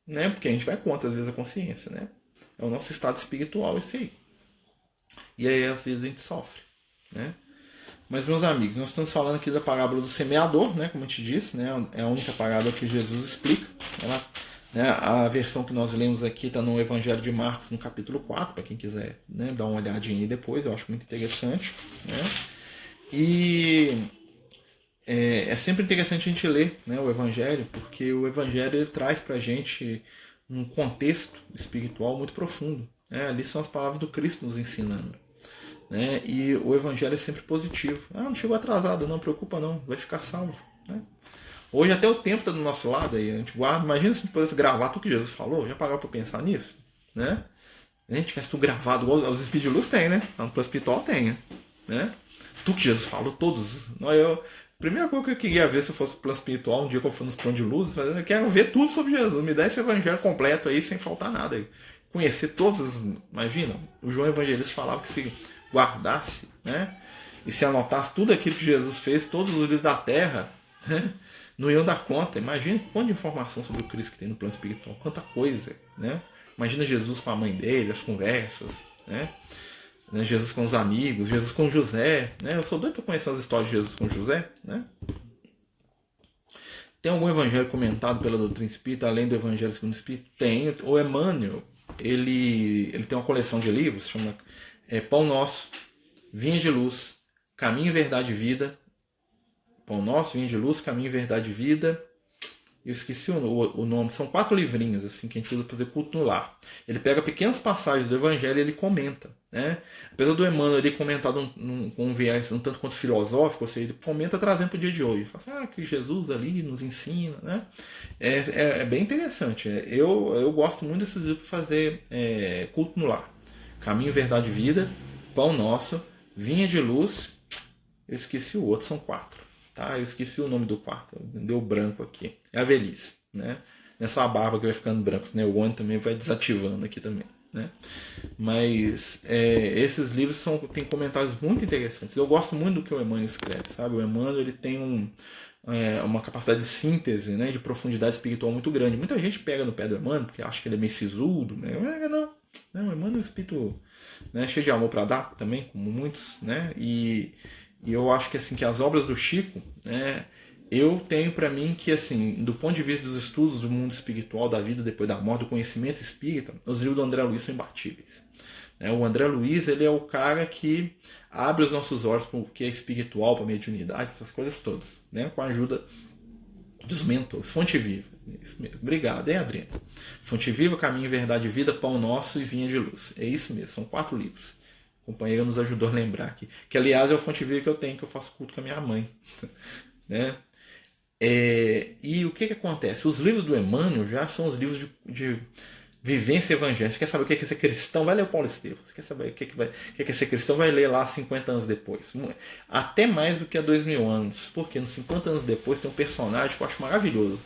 né, porque a gente vai contra às vezes a consciência, né, é o nosso estado espiritual esse aí. E aí às vezes a gente sofre, né? Mas, meus amigos, nós estamos falando aqui da parábola do semeador, né, como a gente disse, né, é a única parábola que Jesus explica. Ela, né, a versão que nós lemos aqui está no Evangelho de Marcos, no capítulo 4, para quem quiser, né, dar uma olhadinha aí depois, eu acho muito interessante. Né? E é sempre interessante a gente ler, né, o Evangelho, porque o Evangelho ele traz para a gente um contexto espiritual muito profundo. Né? Ali são as palavras do Cristo nos ensinando. Né? E o evangelho é sempre positivo. Não chegou atrasado, não preocupa não, vai ficar salvo. Né? Hoje até o tempo está do nosso lado aí, a gente guarda. Imagina se pudesse gravar tudo que Jesus falou, já parou para pensar nisso? Né? A gente tivesse tudo gravado, igual os Espíritos de Luz tem, né? Lá no hospital tem, né? Tudo que Jesus falou, todos. A primeira coisa que eu queria ver se eu fosse plano espiritual, um dia que eu for nos planos de luz, eu quero ver tudo sobre Jesus, me dá esse evangelho completo aí, sem faltar nada aí. Conhecer todos, imagina, o João Evangelista falava que se guardasse, né, e se anotasse tudo aquilo que Jesus fez, todos os livros da terra, né, não iam dar conta. Imagina quanta informação sobre o Cristo que tem no plano espiritual, quanta coisa, né? Imagina Jesus com a mãe dele, as conversas, né? Jesus com os amigos, Jesus com José, né? Eu sou doido para conhecer as histórias de Jesus com José, né? Tem algum evangelho comentado pela doutrina espírita, além do Evangelho segundo o Espírito? Tem. O Emmanuel, ele tem uma coleção de livros, chama Pão Nosso, Vinha de Luz, Caminho, Verdade e Vida. Pão Nosso, Vinha de Luz, Caminho, Verdade e Vida. Eu esqueci o nome. São 4 livrinhos assim, que a gente usa para fazer culto no lar. Ele pega pequenas passagens do Evangelho e ele comenta. Né? Apesar do Emmanuel ele comentado com um viés um tanto quanto filosófico, ou seja, ele comenta trazendo para o dia de hoje. Ele fala assim, que Jesus ali nos ensina. Né? É bem interessante. Eu gosto muito desses livros para fazer culto no lar. Caminho, Verdade e Vida, Pão Nosso, Vinha de Luz. Eu esqueci o outro, são 4. Tá? Eu esqueci o nome do quarto, deu branco aqui. É a velhice. Né? Não é só a barba que vai ficando branca, né? O olho também vai desativando aqui também. Né? Mas esses livros têm comentários muito interessantes. Eu gosto muito do que o Emmanuel escreve. Sabe? O Emmanuel ele tem uma capacidade de síntese, né? De profundidade espiritual muito grande. Muita gente pega no pé do Emmanuel porque acha que ele é meio sisudo. Né? Não, o Emmanuel é um espírito, né, cheio de amor para dar também, como muitos. Né? E eu acho que assim que as obras do Chico, né, eu tenho para mim que assim, do ponto de vista dos estudos do mundo espiritual, da vida depois da morte, do conhecimento espírita, os livros do André Luiz são imbatíveis. O André Luiz ele é o cara que abre os nossos olhos para o que é espiritual, para a mediunidade, essas coisas todas, né, com a ajuda dos mentores. Fonte Viva, isso mesmo. Obrigado, hein, Adriano? Fonte Viva, Caminho, Verdade e Vida, Pão Nosso e Vinha de Luz. É isso mesmo, são 4 livros. A companheira nos ajudou a lembrar aqui. Que, aliás, é o Fonte Viva que eu tenho, que eu faço culto com a minha mãe. Né? E o que acontece? Os livros do Emmanuel já são os livros de vivência evangélica. Você quer saber o que é ser cristão? Vai ler o Paulo Estevam. Você quer saber o que é ser cristão? Vai ler lá 50 anos depois. Até mais do que há 2000 anos. Porque nos 50 anos depois tem um personagem que eu acho maravilhoso.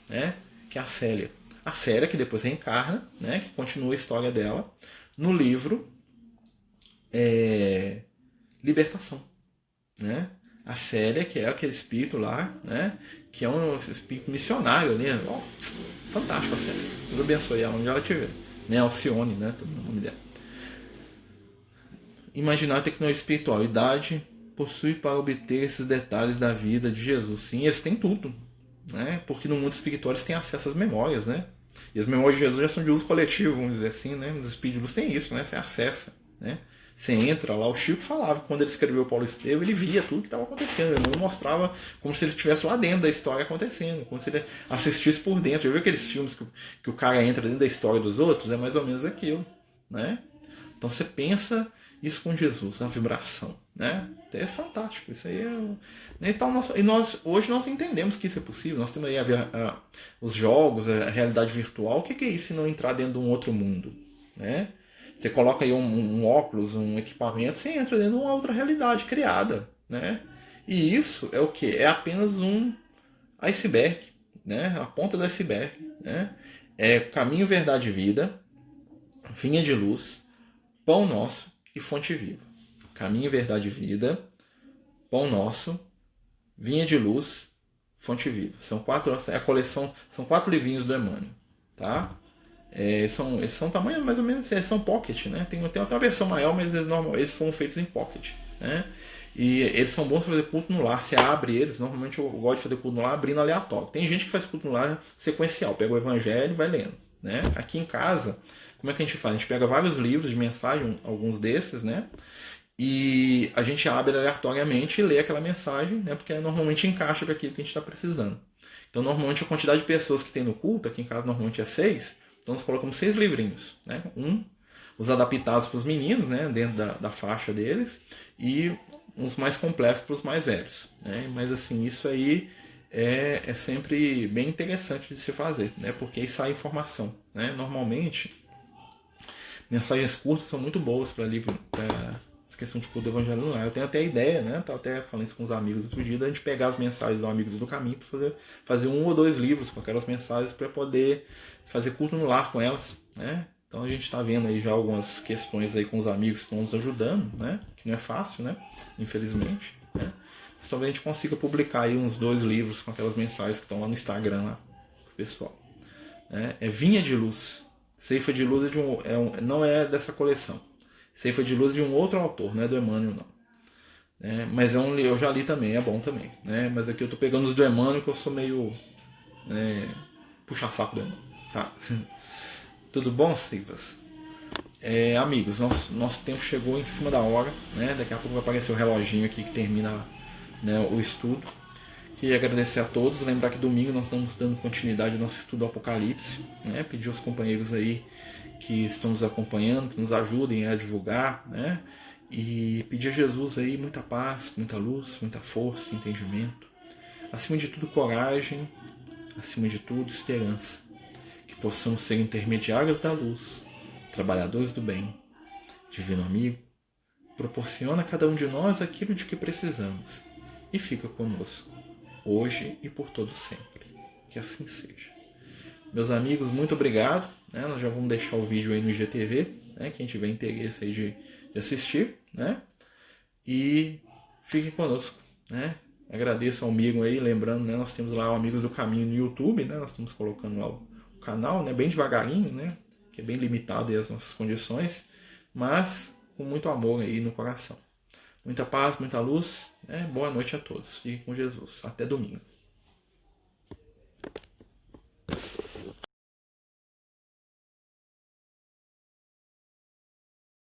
Né? Que é a Célia. A Célia, que depois reencarna, né? Que continua a história dela no livro Libertação, né? A Célia, que é aquele espírito lá, né? Que é um espírito missionário ali, fantástico a Célia. Deus abençoe ela onde ela estiver, né? Alcione, né? Também o nome dela. Imaginar a tecnologia espiritual, idade possui para obter esses detalhes da vida de Jesus. Sim, eles têm tudo, né? Porque no mundo espiritual eles têm acesso às memórias, né? E as memórias de Jesus já são de uso coletivo, vamos dizer assim, né? Nos espíritos têm isso, né? Você acessa, né? Você entra lá, o Chico falava que quando ele escreveu Paulo Estevam, ele via tudo que estava acontecendo. Ele não mostrava como se ele estivesse lá dentro da história acontecendo, como se ele assistisse por dentro. Já viu aqueles filmes que o cara entra dentro da história dos outros? É mais ou menos aquilo, né? Então você pensa isso com Jesus, a vibração, né? É fantástico, isso aí é... Então hoje nós entendemos que isso é possível. Nós temos aí os jogos, a realidade virtual. O que é isso se não entrar dentro de um outro mundo, né? Você coloca aí um óculos, um equipamento, você entra dentro de uma outra realidade criada, né? E isso é o que? É apenas um iceberg, né? A ponta do iceberg, né? É caminho, verdade e vida, vinha de luz, pão nosso e fonte viva. Caminho, verdade e vida, pão nosso, vinha de luz, fonte viva. São 4, a coleção, são 4 livrinhos do Emmanuel, tá? Eles são tamanho mais ou menos, eles são pocket, né? Tem até uma versão maior, mas eles foram feitos em pocket, né? E eles são bons para fazer culto no lar. Você abre eles, normalmente eu gosto de fazer culto no lar abrindo aleatório. Tem gente que faz culto no lar sequencial, pega o evangelho e vai lendo, né? Aqui em casa, como é que a gente faz? A gente pega vários livros de mensagem, alguns desses, né? E a gente abre aleatoriamente e lê aquela mensagem, né? Porque normalmente encaixa com aquilo que a gente está precisando. Então, normalmente a quantidade de pessoas que tem no culto, aqui em casa normalmente é 6. Então nós colocamos 6 livrinhos, né? Os adaptados para os meninos, né? Dentro da faixa deles, e uns mais complexos para os mais velhos, né? Mas assim, isso aí é sempre bem interessante de se fazer, né? Porque aí sai informação, né? Normalmente, mensagens curtas são muito boas para livro, para essa questão de culto do evangelho no lar. Eu tenho até a ideia, né? Estava até falando isso com os amigos outro dia, da gente pegar as mensagens dos Amigos do Caminho para fazer 1 ou 2 livros com aquelas mensagens para poder fazer culto no lar com elas, né? Então a gente está vendo aí já algumas questões aí com os amigos que estão nos ajudando, né? Que não é fácil, né? Infelizmente, né? Mas talvez a gente consiga publicar aí uns 2 livros com aquelas mensagens que estão lá no Instagram lá pro pessoal, né? É Vinha de Luz. Ceifa de Luz não é dessa coleção. Ceifa de Luz de um outro autor, não é do Emmanuel, não. Mas eu já li também, é bom também, né? Mas aqui eu tô pegando os do Emmanuel, que eu sou meio puxa-saco do Emmanuel, tá? Tudo bom, Ceifas? Amigos, nosso tempo chegou em cima da hora, né? Daqui a pouco vai aparecer o reloginho aqui que termina, né, o estudo. Queria agradecer a todos, lembrar que domingo nós estamos dando continuidade ao nosso estudo do Apocalipse, né? Pedir aos companheiros aí que estão nos acompanhando, que nos ajudem a divulgar, né? E pedir a Jesus aí muita paz, muita luz, muita força, entendimento. Acima de tudo, coragem, acima de tudo, esperança. Que possamos ser intermediários da luz, trabalhadores do bem. Divino amigo, proporciona a cada um de nós aquilo de que precisamos e fica conosco, hoje e por todo sempre. Que assim seja. Meus amigos, muito obrigado, né? Nós já vamos deixar o vídeo aí no IGTV, né? Quem tiver interesse aí de assistir, né? E fiquem conosco, né? Agradeço ao amigo aí, lembrando, né? Nós temos lá o Amigos do Caminho no YouTube, né? Nós estamos colocando lá o canal, né? Bem devagarinho, né? Que é bem limitado aí as nossas condições, mas com muito amor aí no coração. Muita paz, muita luz, né? Boa noite a todos. Fiquem com Jesus. Até domingo.